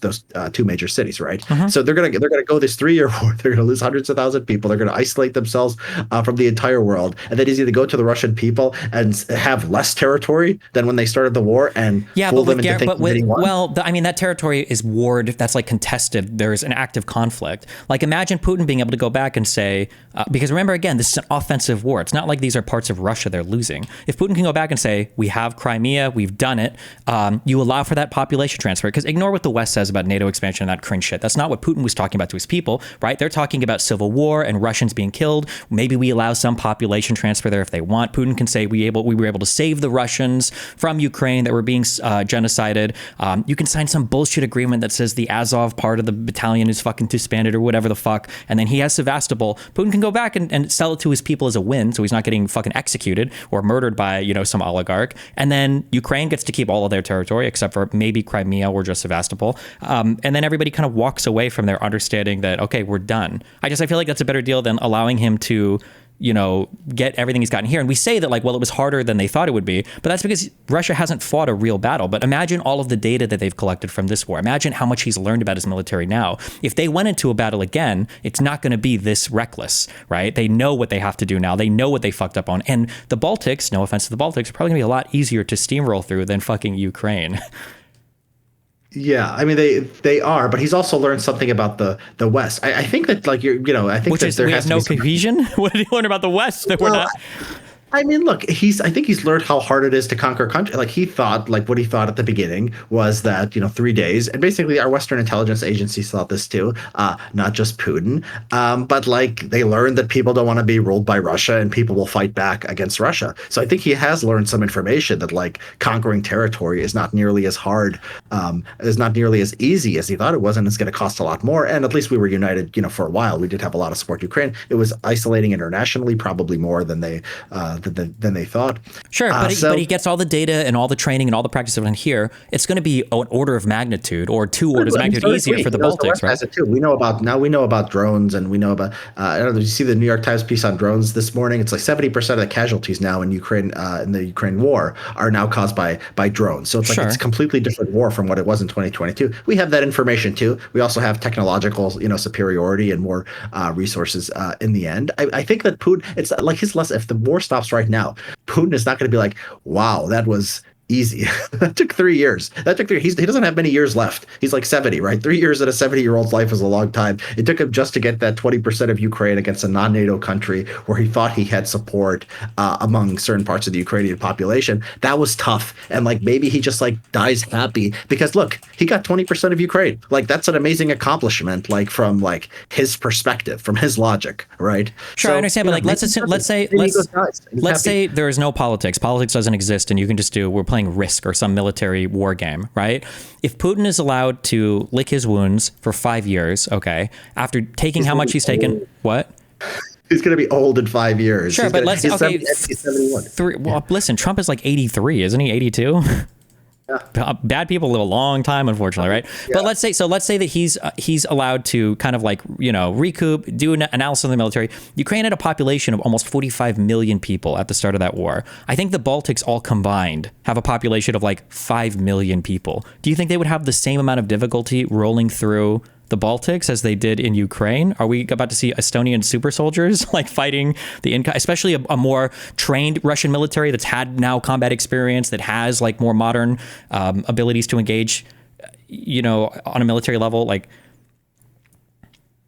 two major cities, right? So they're gonna go this 3-year war. They're gonna lose hundreds of thousands of people. They're gonna isolate themselves from the entire world, and then he's going to go to the Russian people and have less territory than when they started the war and fool them into thinking that he won.
That territory is warred. That's like contested, there's an active conflict. Like imagine Putin being able to go back and say, because remember, again, this is an offensive war. It's not like these are parts of Russia they're losing. If Putin can go back and say, we have Crimea, we've done it, you allow for that population transfer, because ignore what the West says about NATO expansion and that cringe shit. That's not what Putin was talking about to his people, right? They're talking about civil war and Russians being killed. Maybe we allow some population transfer there if they want. Putin can say we were able to save the Russians from Ukraine that were being genocided. You can sign some bullshit agreement that says the Azov part of the battalion is fucking disbanded or whatever the fuck, and then he has Sevastopol. Putin can go back and sell it to his people as a win, so he's not getting fucking executed or murdered by, you know, some oligarch. And then Ukraine gets to keep all of their territory except for maybe Crimea or just Sevastopol. And then everybody kind of walks away from their understanding that, okay, we're done. I feel like that's a better deal than allowing him to, you know, get everything he's gotten here. And we say that like, well, it was harder than they thought it would be, but that's because Russia hasn't fought a real battle. But imagine all of the data that they've collected from this war. Imagine how much he's learned about his military now. If they went into a battle again, it's not going to be this reckless, right? They know what they have to do now. They know what they fucked up on. And the Baltics, no offense to the Baltics, are probably gonna be a lot easier to steamroll through than fucking Ukraine.
Yeah, I mean they are, but he's also learned something about the West. I think that like I think
Which
that
is
there
we
has
have
to
no
be
cohesion. What did he learn about the West that we're not?
I mean, look, I think he's learned how hard it is to conquer a country. Like he thought, like what he thought at the beginning was that, 3 days, and basically our Western intelligence agencies thought this too, not just Putin. But like they learned that people don't want to be ruled by Russia and people will fight back against Russia. So I think he has learned some information that like conquering territory is not nearly as hard, is not nearly as easy as he thought it was, and it's going to cost a lot more. And at least we were united, for a while. We did have a lot of support to Ukraine. It was isolating internationally, probably more than they thought.
Sure, but he gets all the data and all the training and all the practice in here. It's going to be an order of magnitude or 2 orders of magnitude easier for the Baltics, right?
Too. We know about drones, and we know about. I don't know. Did you see the New York Times piece on drones this morning? It's like 70% of the casualties now in Ukraine, in the Ukraine war, are now caused by drones. So it's like it's a completely different war from what it was in 2022. We have that information too. We also have technological, superiority and more resources in the end. I think that Putin. It's like his lesson. If the war stops right now, Putin is not going to be like, wow, that was easy. That took 3 years. He doesn't have many years left. He's like 70, right? 3 years in a 70-year-old's life is a long time. It took him just to get that 20% of Ukraine against a non-NATO country where he thought he had support among certain parts of the Ukrainian population. That was tough. And like maybe he just like dies happy because look, he got 20% of Ukraine. Like that's an amazing accomplishment, like from like his perspective, from his logic, right?
Sure, I understand, but like let's say there is no politics. Politics doesn't exist, and you can just we're playing Risk or some military war game, right? If Putin is allowed to lick his wounds for 5 years, okay, after taking how much he's taken, what?
He's going to be old in 5 years.
Sure, but let's, okay,
71.
Well, listen, Trump is like 83, isn't he? 82? Yeah. Bad people live a long time, unfortunately, right? Yeah. But let's say that he's allowed to kind of like, recoup, do an analysis of the military. Ukraine had a population of almost 45 million people at the start of that war. I think the Baltics all combined have a population of like 5 million people. Do you think they would have the same amount of difficulty rolling through the Baltics as they did in Ukraine? Are we about to see Estonian super soldiers like fighting the especially a more trained Russian military that's had now combat experience, that has like more modern abilities to engage, on a military level? Like,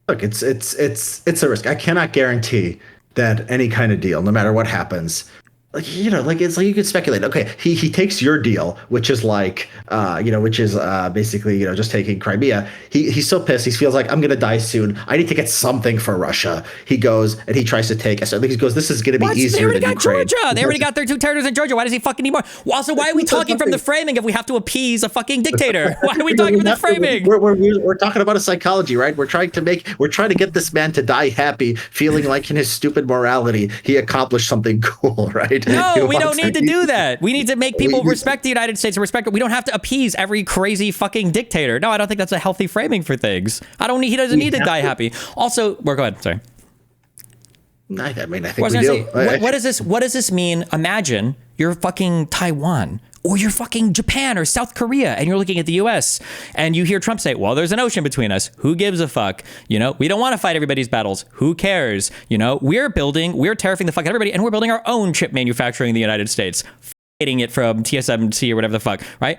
look, it's a risk. I cannot guarantee that any kind of deal, no matter what happens, it's like you could speculate. Okay, he takes your deal, which is like, basically, just taking Crimea. He's so pissed. He feels like I'm gonna die soon. I need to get something for Russia. He goes and he tries to take. So he goes, this is gonna be easier than Ukraine.
Georgia. They already got their 2 territories in Georgia. Why does he fucking need more? Well, also, why are we talking from the framing if we have to appease a fucking dictator? Why are we talking from the framing?
We're talking about a psychology, right? We're trying to get this man to die happy, feeling like in his stupid morality he accomplished something cool, right?
No, we don't need to do that. We need to make people respect the United States and respect it. We don't have to appease every crazy fucking dictator. No, I don't think that's a healthy framing for things. He doesn't need to die happy. Also, go ahead. Sorry.
I think we do.
What does this mean? Imagine you're fucking Taiwan, or you're fucking Japan or South Korea, and you're looking at the US and you hear Trump say, well, there's an ocean between us. Who gives a fuck? We don't want to fight everybody's battles. Who cares? We're terrifying the fuck out of everybody, and we're building our own chip manufacturing in the United States, getting it from TSMC or whatever the fuck, right?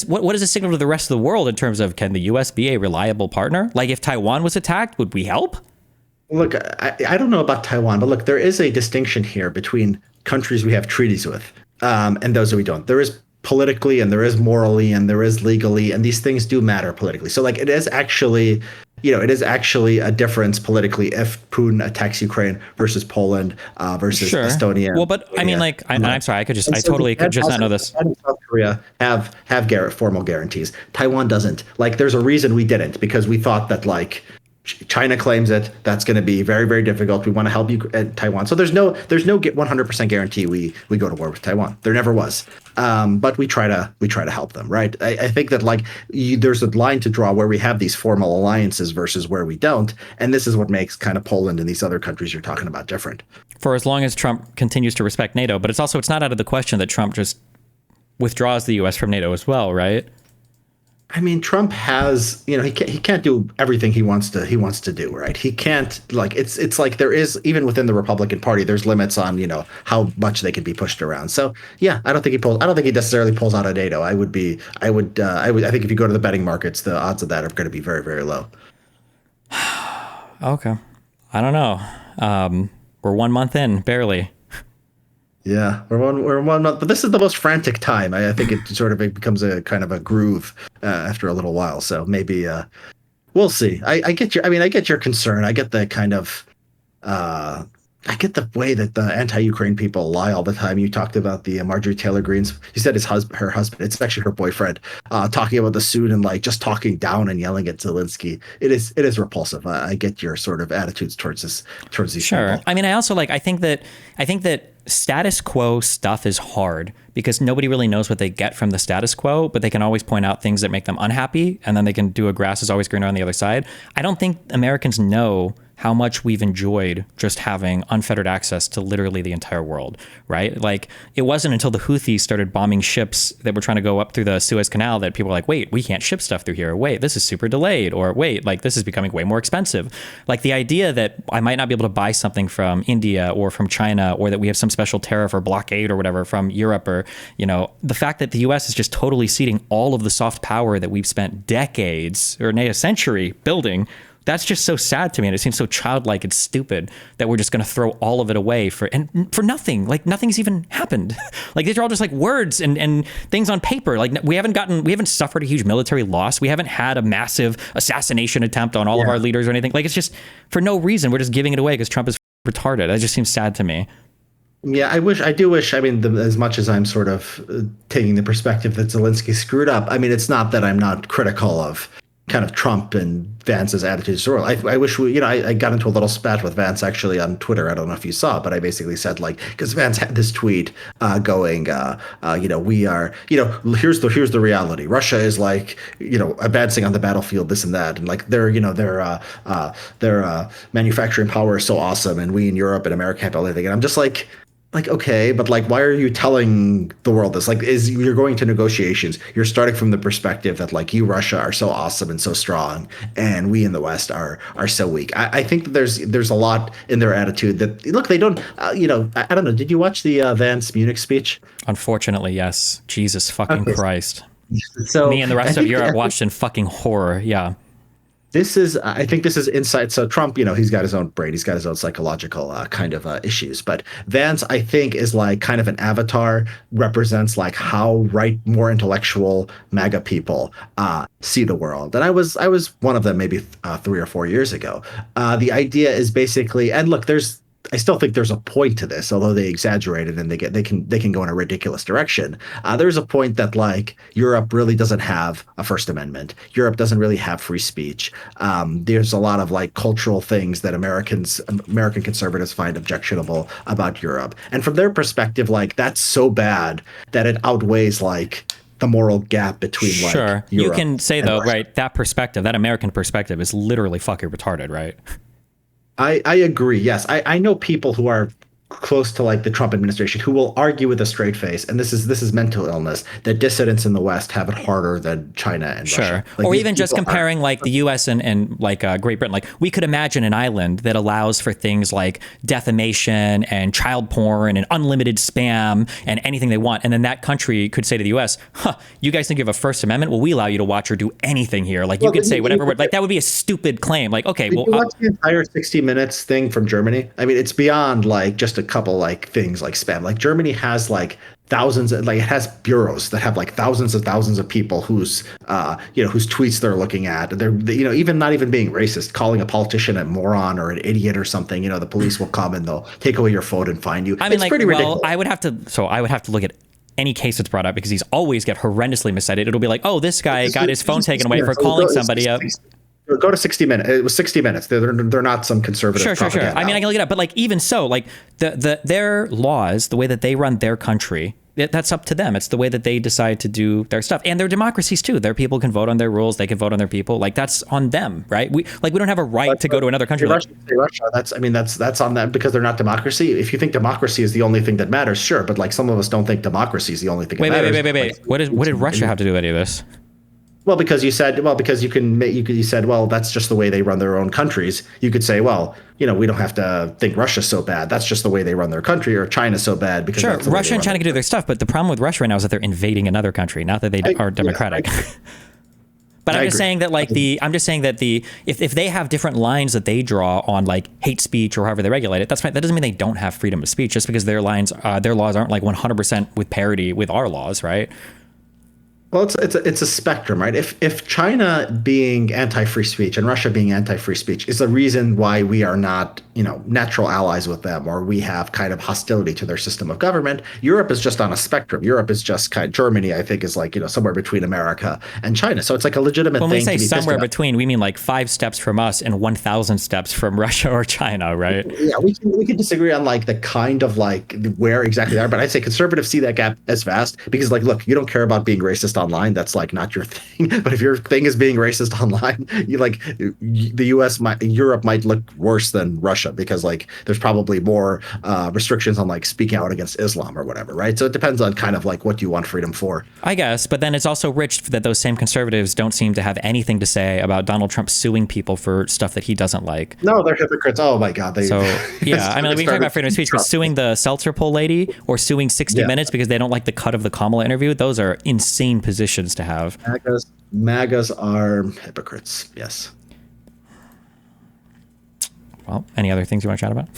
what does this signal to the rest of the world in terms of, can the US be a reliable partner? Like, if Taiwan was attacked, would we help?
Look, I don't know about Taiwan, but look, there is a distinction here between countries we have treaties with, and those that we don't. There is politically, and there is morally, and there is legally, and these things do matter politically. So, like, it is actually, it is actually a difference politically if Putin attacks Ukraine versus Poland versus Estonia.
Well, but I mean, like, I'm sorry, I could just not know this.
South Korea have formal guarantees. Taiwan doesn't. Like, there's a reason we didn't, because we thought that, like, China claims it. That's going to be very, very difficult. We want to help you at Taiwan. So there's no 100% guarantee we go to war with Taiwan. There never was. But we try to help them, right? I think that, like, there's a line to draw where we have these formal alliances versus where we don't, and this is what makes kind of Poland and these other countries you're talking about different. For
as long as Trump continues to respect NATO, but it's not out of the question that Trump just withdraws the U.S. from NATO as well, right?
I mean, Trump has, he can't do everything he wants to do, right? He can't, like, it's like there is, even within the Republican Party, there's limits on, how much they can be pushed around. So yeah, I don't think he necessarily pulls out of NATO. I think if you go to the betting markets, the odds of that are going to be very, very low.
Okay. I don't know. We're 1 month in, barely.
Yeah, we're 1 month, but this is the most frantic time. I think it sort of becomes a kind of a groove after a little while. So maybe we'll see. I get your concern. I get the kind of I get the way that the anti-Ukraine people lie all the time. You talked about the Marjorie Taylor Greene's. You said her husband. It's actually her boyfriend, talking about the suit and, like, just talking down and yelling at Zelenskyy. It is repulsive. I get your sort of attitudes towards these.
Sure.
people.
I mean, I also I think that status quo stuff is hard because nobody really knows what they get from the status quo, but they can always point out things that make them unhappy, and then they can do a grass is always greener on the other side. I don't think Americans know how much we've enjoyed just having unfettered access to literally the entire world, right? Like, it wasn't until the Houthis started bombing ships that were trying to go up through the Suez Canal that people were like, wait, we can't ship stuff through here. Wait, this is super delayed. Or wait, like, this is becoming way more expensive. Like, the idea that I might not be able to buy something from India or from China, or that we have some special tariff or blockade or whatever from Europe, or, the fact that the US is just totally ceding all of the soft power that we've spent decades or a century building. That's just so sad to me, and it seems so childlike and stupid that we're just going to throw all of it away for nothing. Like, nothing's even happened. Like, these are all just like words and things on paper. Like, we haven't suffered a huge military loss. We haven't had a massive assassination attempt on all of our leaders or anything. Like, it's just for no reason. We're just giving it away because Trump is retarded. That just seems sad to me.
Yeah, I do wish, as much as I'm sort of taking the perspective that Zelenskyy screwed up, I mean, it's not that I'm not critical of kind of Trump and Vance's attitudes to the world. I wish I got into a little spat with Vance actually on Twitter. I don't know if you saw, but I basically said, like, because Vance had this tweet going, we are, here's the reality. Russia is, like, advancing on the battlefield, this and that, and, like, their manufacturing power is so awesome, and we in Europe and America have everything. And I'm just like, okay, but, like, why are you telling the world this? Like, you're going to negotiations, you're starting from the perspective that, like, you, Russia, are so awesome and so strong, and we in the West are so weak. I think that there's a lot in their attitude that, look, they don't, I don't know. Did you watch the Vance Munich speech?
Unfortunately, yes. Jesus fucking Christ.
So
me and the rest of Europe watched in fucking horror. Yeah.
I think this is insight. So Trump, he's got his own brain. He's got his own psychological kind of issues. But Vance, I think, is, like, kind of an avatar, represents, like, how more intellectual MAGA people see the world. And I was one of them maybe 3 or 4 years ago. The idea is basically, and look, I still think there's a point to this, although they exaggerate it and they can go in a ridiculous direction. There's a point that, like, Europe really doesn't have a First Amendment. Europe doesn't really have free speech. There's a lot of, like, cultural things that American conservatives find objectionable about Europe. And from their perspective, like, that's so bad that it outweighs, like, the moral gap between, like,
Europe. You can say, though,
Russia.
right, that perspective, that American perspective, is literally fucking retarded, right?
I agree. Yes, I know people who are close to like the Trump administration who will argue with a straight face, and this is mental illness, that dissidents in the West have it harder than China and
Sure.
Russia. Like,
Or
these
even just
people aren't-
comparing like the US and like Great Britain. Like we could imagine an island that allows for things like defamation and child porn and unlimited spam and anything they want. And then that country could say to the US, huh, you guys think you have a First Amendment? Well, we allow you to watch or do anything here. Like you
Well,
could say
you-
whatever
you-
word. Like that would be a stupid claim. Like, okay,
Did
well,
you watch the entire 60 Minutes thing from Germany? I mean, it's beyond like just a couple like things like spam. Like Germany has like thousands, like it has bureaus that have like thousands of people whose whose tweets they're looking at. They're even not even being racist, calling a politician a moron or an idiot or something. The police will come and they'll take away your phone and find you.
I mean,
it's
like,
pretty
well,
ridiculous.
I would have to look at any case that's brought up because he's always get horrendously miscited. It'll be like, oh, this guy got his phone taken away for calling somebody up.
Go to 60 Minutes. It was 60 Minutes. They're not some conservative.
Sure.
propaganda
I mean, I can look it up, but like even so, like their laws, the way that they run their country, that's up to them. It's the way that they decide to do their stuff, and their democracies too. Their people can vote on their rules. They can vote on their people. Like that's on them, right? We don't have a right to go to another country.
Russia, that's on them because they're not democracy. If you think democracy is the only thing that matters, sure, but like some of us don't think democracy is the only thing that matters.
Wait. What did Russia have to do with any of this?
Well, because you said, because you said, well, that's just the way they run their own countries. You could say, well, we don't have to think Russia's so bad. That's just the way they run their country, or China's so bad because
Sure,
that's the way
Russia
they
and
run
China can do their stuff, but the problem with Russia right now is that they're invading another country, not that they are democratic. But I'm just saying that if they have different lines that they draw on like hate speech or however they regulate it, that's fine. That doesn't mean they don't have freedom of speech just because their laws aren't like 100% with parity with our laws, right?
Well, it's a spectrum, right? If China being anti-free speech and Russia being anti-free speech is the reason why we are not, natural allies with them, or we have kind of hostility to their system of government, Europe is just on a spectrum. Europe is just Germany, I think, is like, somewhere between America and China. So it's like a legitimate thing.
When we say
to be
somewhere between, we mean like 5 steps from us and 1,000 steps from Russia or China, right?
Yeah, we can disagree on like the kind of like where exactly they are, but I'd say conservatives see that gap as vast because like, look, you don't care about being racist online. That's like not your thing. But if your thing is being racist online, Europe might look worse than Russia because like there's probably more restrictions on like speaking out against Islam or whatever, right? So it depends on kind of like what you want freedom for.
I guess, but then it's also rich that those same conservatives don't seem to have anything to say about Donald Trump suing people for stuff that he doesn't like.
No, they're hypocrites. Oh my God.
So yeah, I mean, we can talk about freedom of speech, but suing the seltzer poll lady or suing 60 Minutes because they don't like the cut of the Kamala interview, those are insane positions to have.
MAGAs are hypocrites. Yes.
Well, any other things you want to chat about?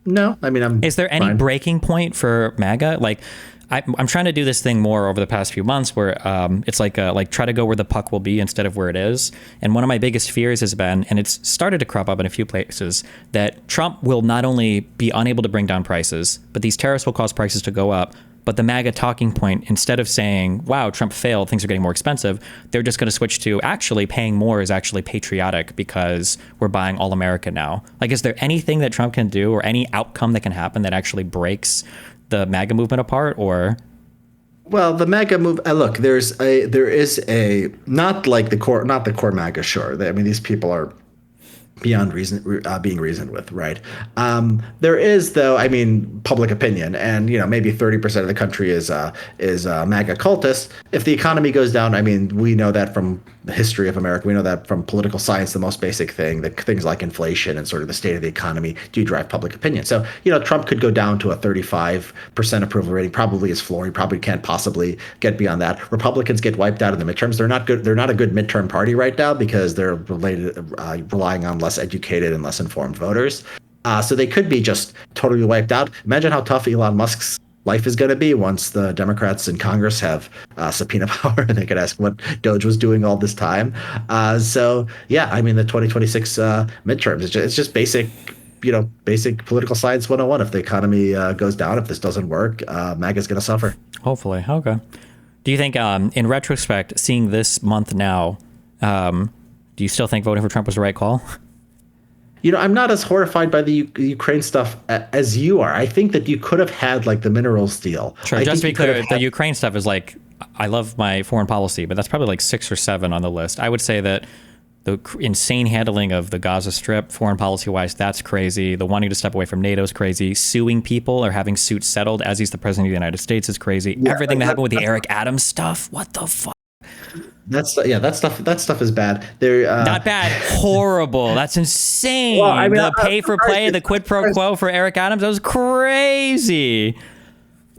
No, I mean,
Is there any breaking point for MAGA? Like, I'm trying to do this thing more over the past few months where it's like try to go where the puck will be instead of where it is. And one of my biggest fears has been, and it's started to crop up in a few places, that Trump will not only be unable to bring down prices, but these tariffs will cause prices to go up. But the MAGA talking point, instead of saying, wow, Trump failed, things are getting more expensive, they're just going to switch to actually paying more is actually patriotic because we're buying all America now. Like, is there anything that Trump can do or any outcome that can happen that actually breaks the MAGA movement apart? Or
well, the MAGA move. Look, there is a not the core MAGA. Sure, I mean these people are beyond reason being reasoned with, right? There is, though, I mean, public opinion, and maybe 30% of the country is MAGA cultists. If the economy goes down, I mean, we know that from the history of America. We know that from political science, the most basic thing, that things like inflation and sort of the state of the economy do drive public opinion. So, Trump could go down to a 35% approval rating, probably his floor. He probably can't possibly get beyond that. Republicans get wiped out in the midterms. They're not good. They're not a good midterm party right now because they're relying on less educated and less informed voters. So they could be just totally wiped out. Imagine how tough Elon Musk's life is going to be once the Democrats in Congress have subpoena power and they could ask what Doge was doing all this time. So yeah, I mean, the 2026 midterms, it's just basic political science 101. If the economy goes down, if this doesn't work, MAGA is going to suffer.
Hopefully. Okay. Do you think in retrospect, seeing this month now, do you still think voting for Trump was the right call?
I'm not as horrified by the Ukraine stuff as you are. I think that you could have had like the minerals deal.
Sure. Just to be clear, the Ukraine stuff is like, I love my foreign policy, but that's probably like 6 or 7 on the list. I would say that The insane handling of the Gaza Strip, foreign policy-wise, that's crazy. The wanting to step away from NATO is crazy. Suing people or having suits settled as he's the president of the United States is crazy. Yeah, everything that happened with the Eric Adams stuff, what the fuck?
That stuff is bad. They're
not bad, horrible. That's insane. Well, I mean, the pay for play, the quid pro quo for Eric Adams, that was crazy.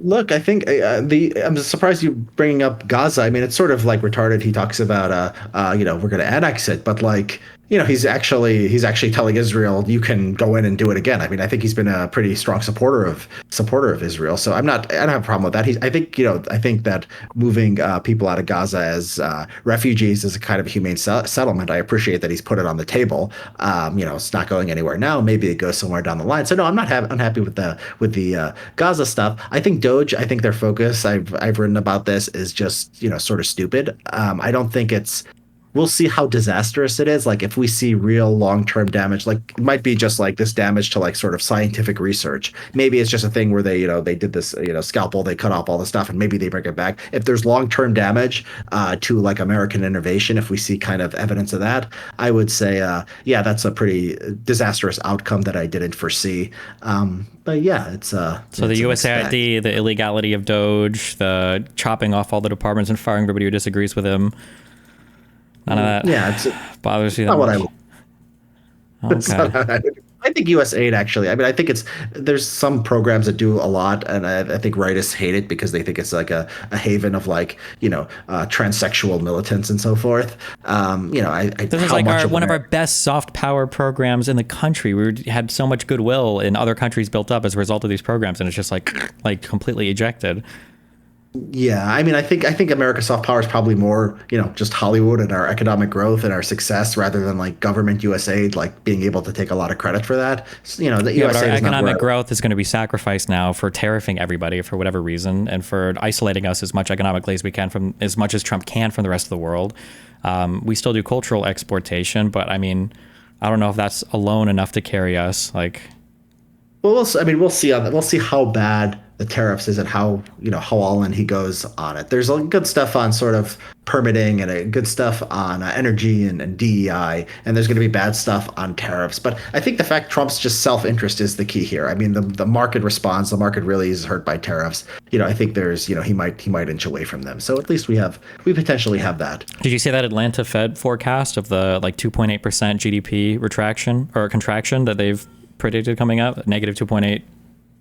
Look, I think I'm surprised you bringing up Gaza. I mean, it's sort of like retarded. He talks about, we're going to annex it, but like, he's actually telling Israel, you can go in and do it again. I mean, I think he's been a pretty strong supporter of Israel. So I don't have a problem with that. I think that moving people out of Gaza as refugees is a kind of a humane settlement. I appreciate that he's put it on the table. It's not going anywhere now. Maybe it goes somewhere down the line. So no, I'm not unhappy with the Gaza stuff. I think Doge. I think their focus. I've written about this is just sort of stupid. I don't think it's. We'll see how disastrous it is. Like if we see real long-term damage, like it might be just like this damage to like sort of scientific research. Maybe it's just a thing where they did this, scalpel, they cut off all the stuff and maybe they bring it back. If there's long-term damage to like American innovation, if we see kind of evidence of that, I would say, that's a pretty disastrous outcome that I didn't foresee. But yeah, it's so
the USAID, the illegality of Doge, the chopping off all the departments and firing everybody who disagrees with him. None of that.
Yeah, it
bothers you.
Not what I would. Okay. I think U.S. aid actually. I mean, I think there's some programs that do a lot, and I think rightists hate it because they think it's like a haven of like transsexual militants and so forth.
This is like one of our best soft power programs in the country. We had so much goodwill in other countries built up as a result of these programs, and it's just like completely ejected.
Yeah, I mean, I think America's soft power is probably more, just Hollywood and our economic growth and our success rather than like government US aid, like being able to take a lot of credit for that. The US
but our
aid
economic growth is going to be sacrificed now for tariffing everybody for whatever reason and for isolating us as much economically as we can from as much as Trump can from the rest of the world. We still do cultural exportation, but I mean, I don't know if that's alone enough to carry us. Like,
well, we'll see on that. We'll see how bad the tariffs is and how all in he goes on it. There's good stuff on sort of permitting and good stuff on energy and DEI, and there's going to be bad stuff on tariffs. But I think the fact Trump's just self-interest is the key here. I mean, the market responds. The market really is hurt by tariffs. I think there's he might inch away from them. So at least we potentially have that.
Did you see that Atlanta Fed forecast of the like 2.8% GDP retraction or contraction that they've predicted coming up, negative 2.8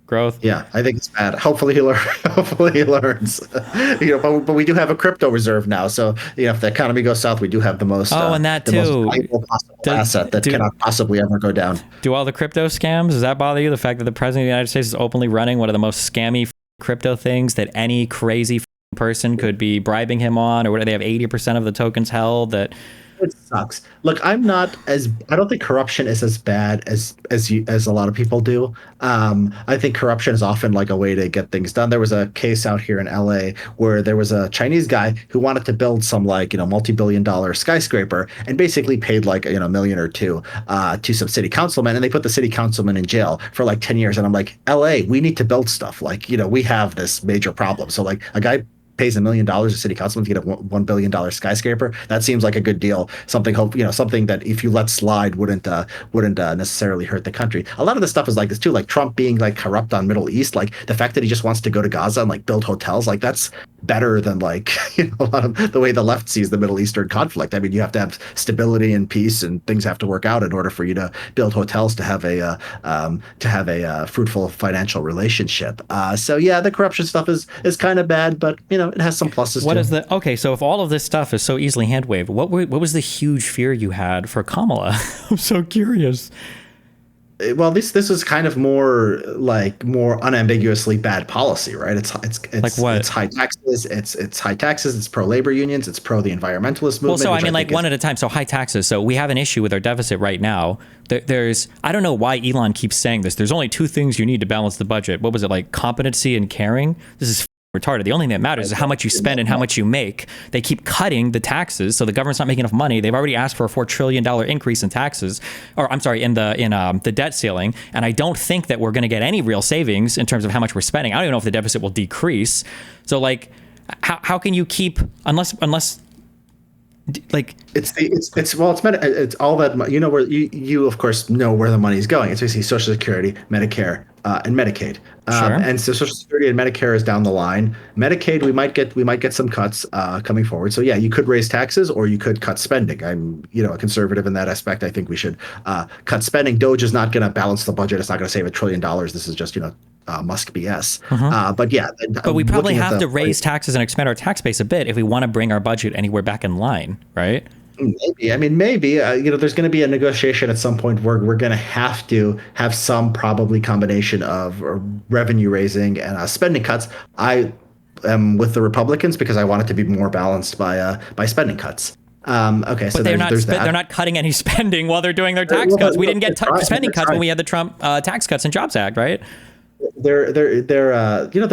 growth?
Yeah, I think it's bad. Hopefully he learns. But we do have a crypto reserve now, so if the economy goes south, we do have the most.
And that too.
Most valuable possible asset that cannot possibly ever go down.
Do all the crypto scams? Does that bother you? The fact that the president of the United States is openly running one of the most scammy crypto things that any crazy person could be bribing him on, or what? They have 80% of the tokens held. That.
It sucks. Look, I don't think corruption is as bad as a lot of people do. I think corruption is often like a way to get things done. There was a case out here in LA where there was a Chinese guy who wanted to build some multi-billion-dollar skyscraper and basically paid like $1 million or $2 million to some city councilmen, and they put the city councilman in jail for like 10 years. And I'm like, LA, we need to build stuff. Like, we have this major problem. So like a guy pays $1 million to city councilman to get a $1 billion skyscraper. That seems like a good deal. Something that if you let slide wouldn't necessarily hurt the country. A lot of the stuff is like this too, like Trump being like corrupt on Middle East, like the fact that he just wants to go to Gaza and like build hotels, like that's better than like a lot of the way the left sees the Middle Eastern conflict. I mean, you have to have stability and peace, and things have to work out in order for you to build hotels to have a fruitful financial relationship. So yeah, the corruption stuff is kind of bad, but it has some pluses.
So if all of this stuff is so easily hand waved, what was the huge fear you had for Kamala? I'm so curious.
Well, this is kind of more unambiguously bad policy, right? It's
like what?
It's high taxes. It's high taxes. It's pro labor unions. It's pro the environmentalist movement.
Well, so I mean, like one at a time. So high taxes. So we have an issue with our deficit right now. I don't know why Elon keeps saying this. There's only two things you need to balance the budget. What was it, like competency and caring? This is retarded. The only thing that matters is how much you spend and how much you make. They keep cutting the taxes, so the government's not making enough money. They've already asked for a $4 trillion increase in taxes, or I'm sorry, in the debt ceiling. And I don't think that we're going to get any real savings in terms of how much we're spending. I don't even know if the deficit will decrease. So like, how can you keep unless Like,
It's all that you know where you of course know where the money is going. It's basically Social Security, Medicare, and Medicaid.
sure.
And so Social Security and Medicare is down the line. Medicaid, we might get some cuts coming forward. So yeah, you could raise taxes or you could cut spending. I'm a conservative in that aspect. I think we should cut spending. Doge is not going to balance the budget. It's not going to save $1 trillion. This is just Musk BS. But yeah,
But we probably
looking at
have
the
to raise taxes and expand our tax base a bit if we want to bring our budget anywhere back in line, right?
Maybe. I mean, maybe. There's going to be a negotiation at some point where we're going to have to have some probably combination of revenue raising and spending cuts. I am with the Republicans because I want it to be more balanced by spending cuts. Okay, so
But
there's that.
they're not cutting any spending while they're doing their tax
Well,
cuts. We
well,
didn't get spending cuts when we had the Trump Tax Cuts and Jobs Act, right?
They're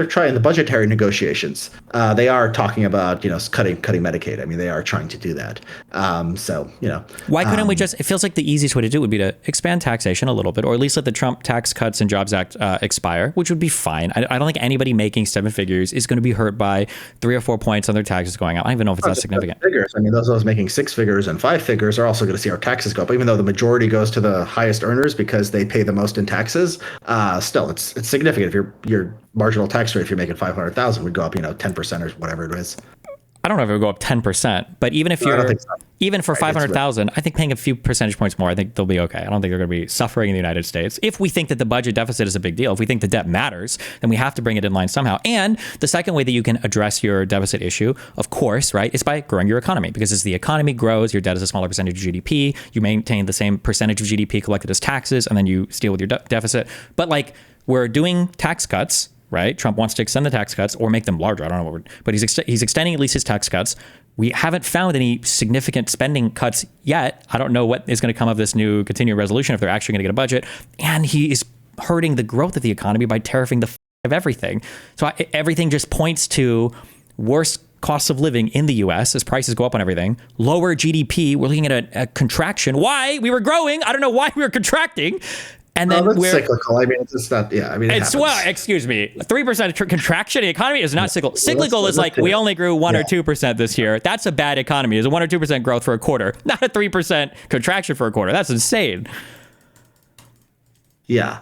trying the budgetary negotiations. They are talking about cutting Medicaid. I mean, they are trying to do that.
Why couldn't we just? It feels like the easiest way to do it would be to expand taxation a little bit, or at least let the Trump Tax Cuts and Jobs Act expire, which would be fine. I don't think anybody making seven figures is going to be hurt by 3 or 4 points on their taxes going up. I don't even know if it's that significant.
Figures. I mean, those making 6 figures and 5 figures are also going to see our taxes go up, even though the majority goes to the highest earners because they pay the most in taxes. Still, it's significant. If your marginal tax rate, if you're making 500,000, would go up 10% or whatever it is.
I don't know if it would go up 10%, but even if even for 500,000, I think paying a few percentage points more, I think they'll be okay. I don't think they're going to be suffering in the United States. If we think that the budget deficit is a big deal, if we think the debt matters, then we have to bring it in line somehow. And the second way that you can address your deficit issue, of course, right, is by growing your economy. Because as the economy grows, your debt is a smaller percentage of GDP. You maintain the same percentage of GDP collected as taxes, and then you deal with your deficit. But we're doing tax cuts, right? Trump wants to extend the tax cuts or make them larger. I don't know but he's extending at least his tax cuts. We haven't found any significant spending cuts yet. I don't know what is going to come of this new continuing resolution if they're actually going to get a budget. And he is hurting the growth of the economy by tariffing the of everything. So everything just points to worse costs of living in the U.S. as prices go up on everything. Lower GDP. We're looking at a contraction. Why? We were growing. I don't know why we were contracting. And then
we're cyclical. I mean, it's just not. Yeah, I mean,
excuse me. 3% contraction in the economy is not cyclical. Cyclical is like we only grew 1 or 2% this year. That's a bad economy. It's a 1 or 2% growth for a quarter, not a 3% contraction for a quarter. That's insane.
Yeah.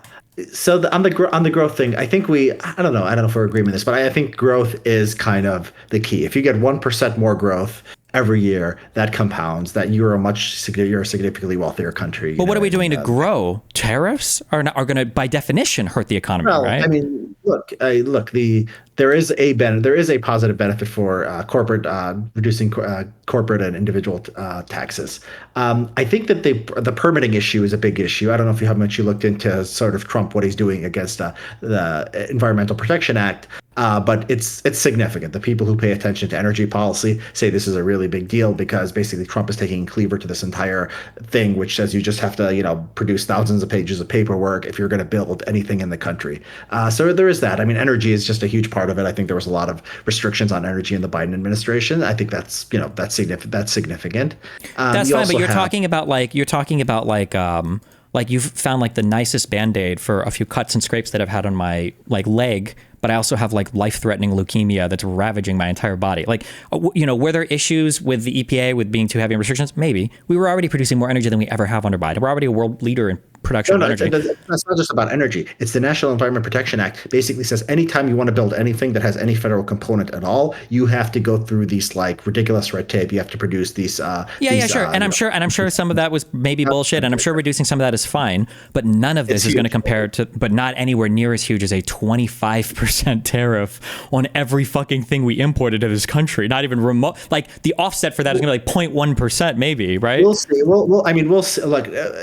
So on the growth thing, I think I don't know if we're agreeing with this, but I think growth is kind of the key. If you get 1% more growth every year, that compounds. That you're a significantly wealthier country.
But what are we doing to grow? Tariffs are going to, by definition, hurt the economy, right?
I mean, look. There is a positive benefit for corporate reducing corporate and individual taxes. I think that the permitting issue is a big issue. I don't know if how much you looked into sort of Trump, what he's doing against the Environmental Protection Act. But it's significant. The people who pay attention to energy policy say this is a really big deal because basically Trump is taking cleaver to this entire thing, which says you just have to, produce thousands of pages of paperwork if you're going to build anything in the country. So there is that. I mean, energy is just a huge part of it. I think there was a lot of restructions on energy in the Biden administration. I think that's significant.
That's fine, but you're talking about you've found the nicest Band-Aid for a few cuts and scrapes that I've had on my leg, but I also have life-threatening leukemia that's ravaging my entire body. Were there issues with the EPA with being too heavy on restrictions? Maybe. We were already producing more energy than we ever have under Biden. We're already a world leader in production of energy.
It's not just about energy. It's the National Environment Protection Act. Basically says anytime you want to build anything that has any federal component at all, you have to go through these ridiculous red tape. You have to produce these.
Sure. And I'm sure some of that was maybe bullshit, and I'm sure reducing some of that is fine. But none of this is going to compare to, but not anywhere near as huge as a 25% tariff on every fucking thing we imported to this country. Not even remote. The offset for that is going to be 0.1%, maybe, right?
We'll see. We'll see.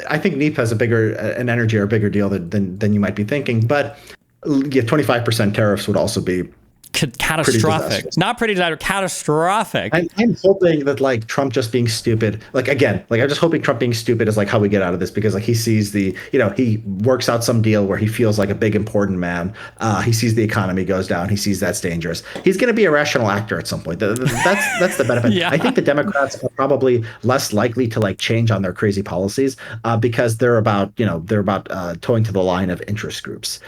I think NEP has an energy are a bigger deal than you might be thinking, but 25% tariffs would also be
catastrophic. Not pretty disastrous, catastrophic.
I'm hoping that Trump just being stupid, I'm just hoping Trump being stupid is how we get out of this, because he sees he works out some deal where he feels like a big important man. He sees the economy goes down. He sees that's dangerous. He's going to be a rational actor at some point. That's the benefit.
Yeah.
I think the Democrats are probably less likely to change on their crazy policies because they're about towing to the line of interest groups.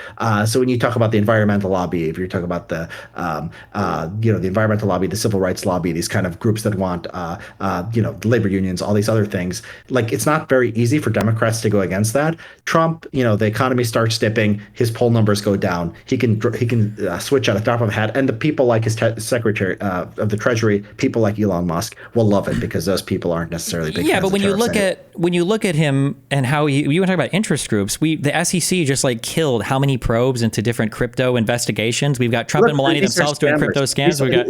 So when you talk about the environmental lobby, if you're talking about the the environmental lobby, the civil rights lobby, these kind of groups that want, the labor unions, all these other things. Like, it's not very easy for Democrats to go against that. Trump, the economy starts dipping, his poll numbers go down. He can switch at a drop of a hat, and the people like his secretary of the Treasury, people like Elon Musk, will love it because those people aren't necessarily big.
Yeah, but when you look at him and how you were talking about interest groups, the SEC just like killed how many probes into different crypto investigations. We've got Trump and Melania themselves doing crypto scams. We got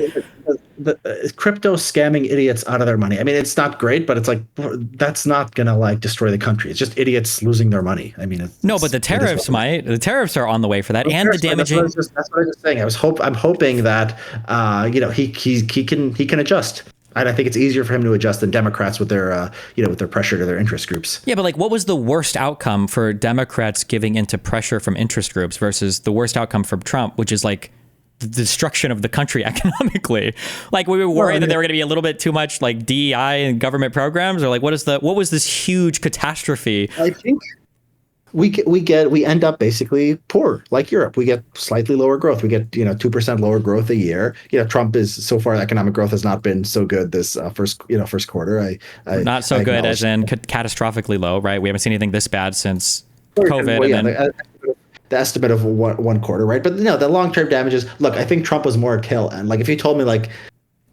the crypto scamming idiots out of their money. I mean, it's not great, but it's like, that's not gonna like destroy the country. It's just idiots losing their money. I mean,
no, but the tariffs might. The tariffs are on the way for that, and the damaging.
That's what I was saying. I'm hoping that he can adjust. And I think it's easier for him to adjust than Democrats with their pressure to their interest groups.
Yeah, but like, what was the worst outcome for Democrats giving into pressure from interest groups versus the worst outcome for Trump, which is like the destruction of the country economically? Like, we were worried that there were going to be a little bit too much like DEI and government programs, or like, what was this huge catastrophe?
I think we end up basically poor, like Europe. We get slightly lower growth. We get 2% lower growth a year. Trump is, so far, economic growth has not been so good this first quarter.
Not so good as in catastrophically low, right? We haven't seen anything this bad since COVID.
The estimate of one quarter, right? But no, the long-term damages. Look, I think Trump was more a tail end. Like, if you told me like,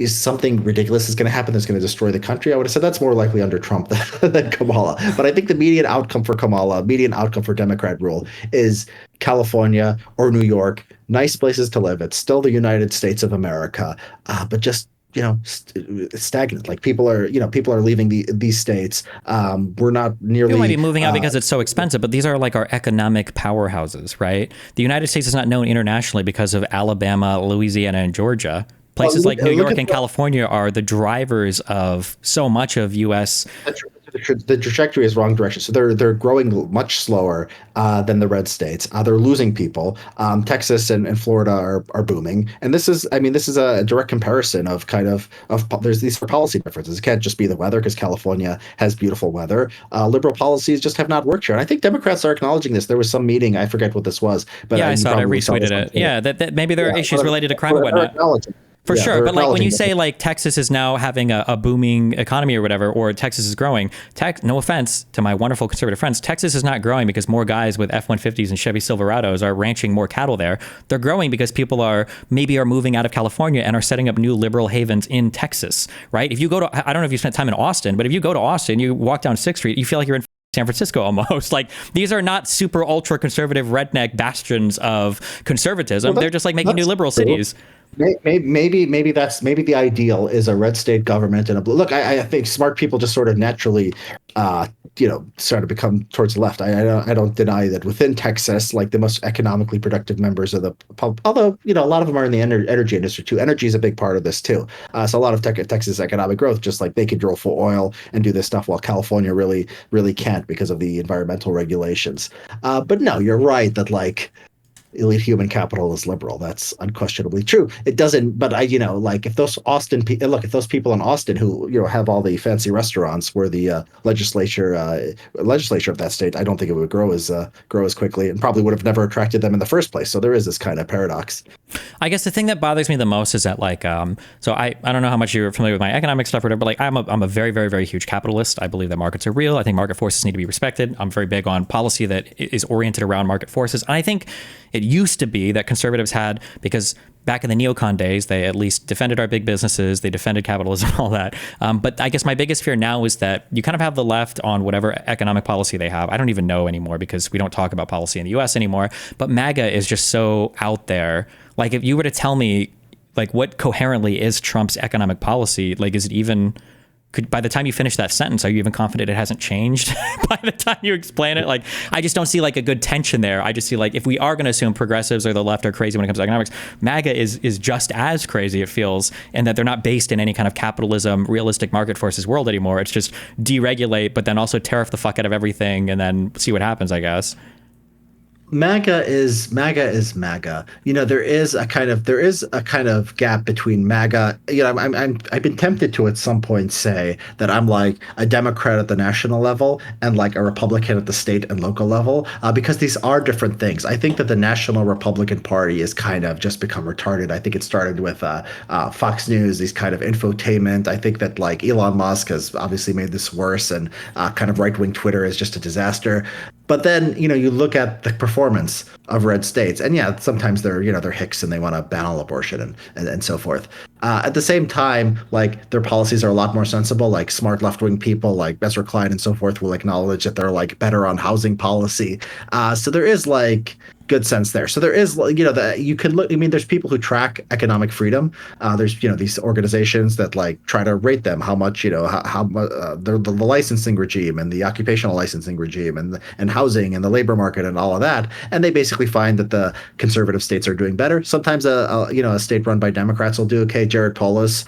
is something ridiculous is going to happen that's going to destroy the country, I would have said that's more likely under Trump than Kamala. But I think the median outcome for Kamala, median outcome for Democrat rule, is California or New York. Nice places to live. It's still the United States of America, but just stagnant. Like, people are leaving these states. We're not nearly.
People might be moving out because it's so expensive, but these are like our economic powerhouses, right? The United States is not known internationally because of Alabama, Louisiana, and Georgia. Places like New York and California are the drivers of so much of U.S.
The trajectory is wrong direction. So they're growing much slower than the red states. They're losing people. Texas and Florida are booming. And this is a direct comparison of there's these policy differences. It can't just be the weather, because California has beautiful weather. Liberal policies just have not worked here. And I think Democrats are acknowledging this. There was some meeting, I forget what this was, but
I saw it. I retweeted it. Yeah, that maybe there are issues related to crime and whatnot. For sure. But like, when you say like Texas is now having a booming economy or whatever, or Texas is growing, no offense to my wonderful conservative friends, Texas is not growing because more guys with F-150s and Chevy Silverados are ranching more cattle there. They're growing because people are moving out of California and are setting up new liberal havens in Texas, right? If you go to, I don't know if you spent time in Austin, but if you go to Austin, you walk down 6th Street, you feel like you're in San Francisco almost. Like, these are not super ultra conservative redneck bastions of conservatism. They're just like making new liberal cities.
Maybe the ideal is a red state government and a blue. Look, I think smart people just sort of naturally, start to become towards the left. I don't deny that within Texas, like, the most economically productive members of the pub, although a lot of them are in the energy industry too. Energy is a big part of this too. So a lot of Texas economic growth, just like they could drill for oil and do this stuff, while California really can't because of the environmental regulations. But no, you're right that like, elite human capital is liberal. That's unquestionably true. It doesn't, but like, if those if those people in Austin who have all the fancy restaurants were the legislature of that state, I don't think it would grow as quickly, and probably would have never attracted them in the first place. So there is this kind of paradox.
I guess the thing that bothers me the most is that like, so I don't know how much you're familiar with my economic stuff or whatever, but like, I'm a very, very, very huge capitalist. I believe that markets are real. I think market forces need to be respected. I'm very big on policy that is oriented around market forces. And I think it used to be that conservatives had, because back in the neocon days, they at least defended our big businesses, they defended capitalism, all that. But I guess my biggest fear now is that you kind of have the left on whatever economic policy they have. I don't even know anymore because we don't talk about policy in the US anymore. But MAGA is just so out there. Like, if you were to tell me, like, what coherently is Trump's economic policy, like, is it even... by the time you finish that sentence, are you even confident it hasn't changed by the time you explain it? Like, I just don't see like a good tension there. I just see like, if we are going to assume progressives or the left are crazy when it comes to economics, MAGA is just as crazy, it feels, and that they're not based in any kind of capitalism, realistic market forces world anymore. It's just deregulate, but then also tariff the fuck out of everything and then see what happens, I guess.
MAGA is MAGA. There is a kind of gap between MAGA. I've been tempted to at some point say that I'm like a Democrat at the national level and like a Republican at the state and local level, because these are different things. I think that the National Republican Party is kind of just become retarded. I think it started with Fox News, these kind of infotainment. I think that like Elon Musk has obviously made this worse, and kind of right wing Twitter is just a disaster. But then, you look at the performance of red states, and yeah, sometimes they're hicks and they want to ban all abortion and so forth. At the same time, like their policies are a lot more sensible. Like smart left wing people like Ezra Klein and so forth will acknowledge that they're like better on housing policy. So there is like good sense there. So there is, that you can look. I mean, there's people who track economic freedom. There's these organizations that like try to rate them how much the licensing regime and the occupational licensing regime and housing and the labor market and all of that, and they basically find that the conservative states are doing better. Sometimes a state run by Democrats will do okay. Jared Polis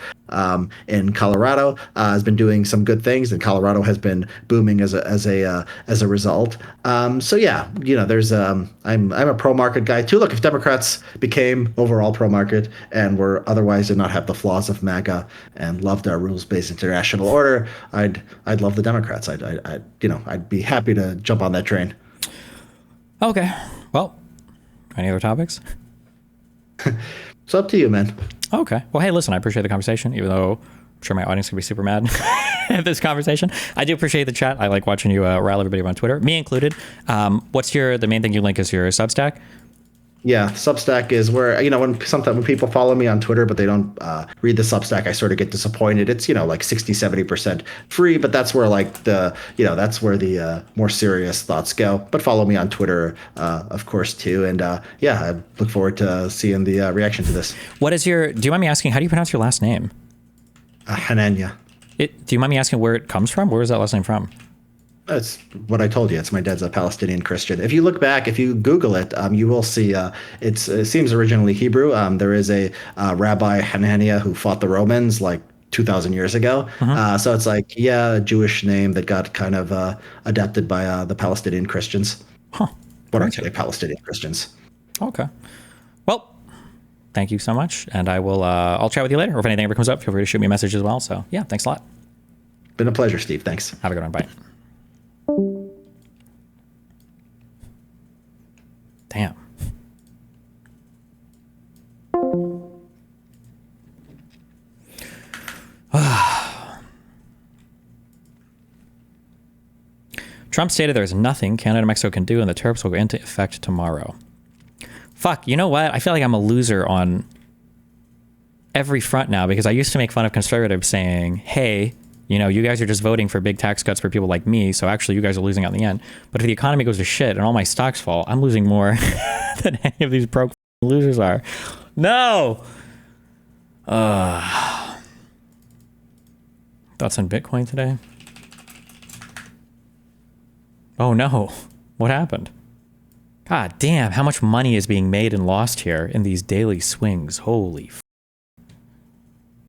in Colorado has been doing some good things, and Colorado has been booming as a result. So yeah, there's I'm a pro market guy too. Look, if Democrats became overall pro market and were otherwise did not have the flaws of MAGA and loved our rules based international order, I'd love the Democrats. I'd be happy to jump on that train.
Okay. Well, any other topics?
It's up to you, man.
Okay. Well, hey, listen, I appreciate the conversation, even though I'm sure my audience can be super mad at this conversation. I do appreciate the chat. I like watching you rile everybody up on Twitter, me included. The main thing you link is your Substack?
Yeah, Substack is where, when people follow me on Twitter, but they don't read the Substack, I sort of get disappointed. It's, like 60-70% free, but that's where that's where the more serious thoughts go. But follow me on Twitter, of course, too. And yeah, I look forward to seeing the reaction to this.
Do you mind me asking, how do you pronounce your last name?
Hanania.
Do you mind me asking where it comes from? Where is that last name from?
That's what I told you. It's my dad's a Palestinian Christian. If you look back, if you Google it, you will see it seems originally Hebrew. There is a Rabbi Hanania who fought the Romans like 2,000 years ago. So it's like, a Jewish name that got kind of adapted by the Palestinian Christians.
Huh.
What are they? Palestinian Christians.
Okay. Well, thank you so much. And I'll chat with you later. Or if anything ever comes up, feel free to shoot me a message as well. So yeah, thanks a lot.
Been a pleasure, Steve. Thanks.
Have a good one. Bye. Damn. Trump stated there's nothing Canada and Mexico can do and the tariffs will go into effect tomorrow. Fuck, you know what? I feel like I'm a loser on every front now, because I used to make fun of conservatives saying, hey, you guys are just voting for big tax cuts for people like me, so actually you guys are losing out in the end. But if the economy goes to shit and all my stocks fall, I'm losing more than any of these broke losers are. No! Thoughts on Bitcoin today? Oh no. What happened? God damn, how much money is being made and lost here in these daily swings. Holy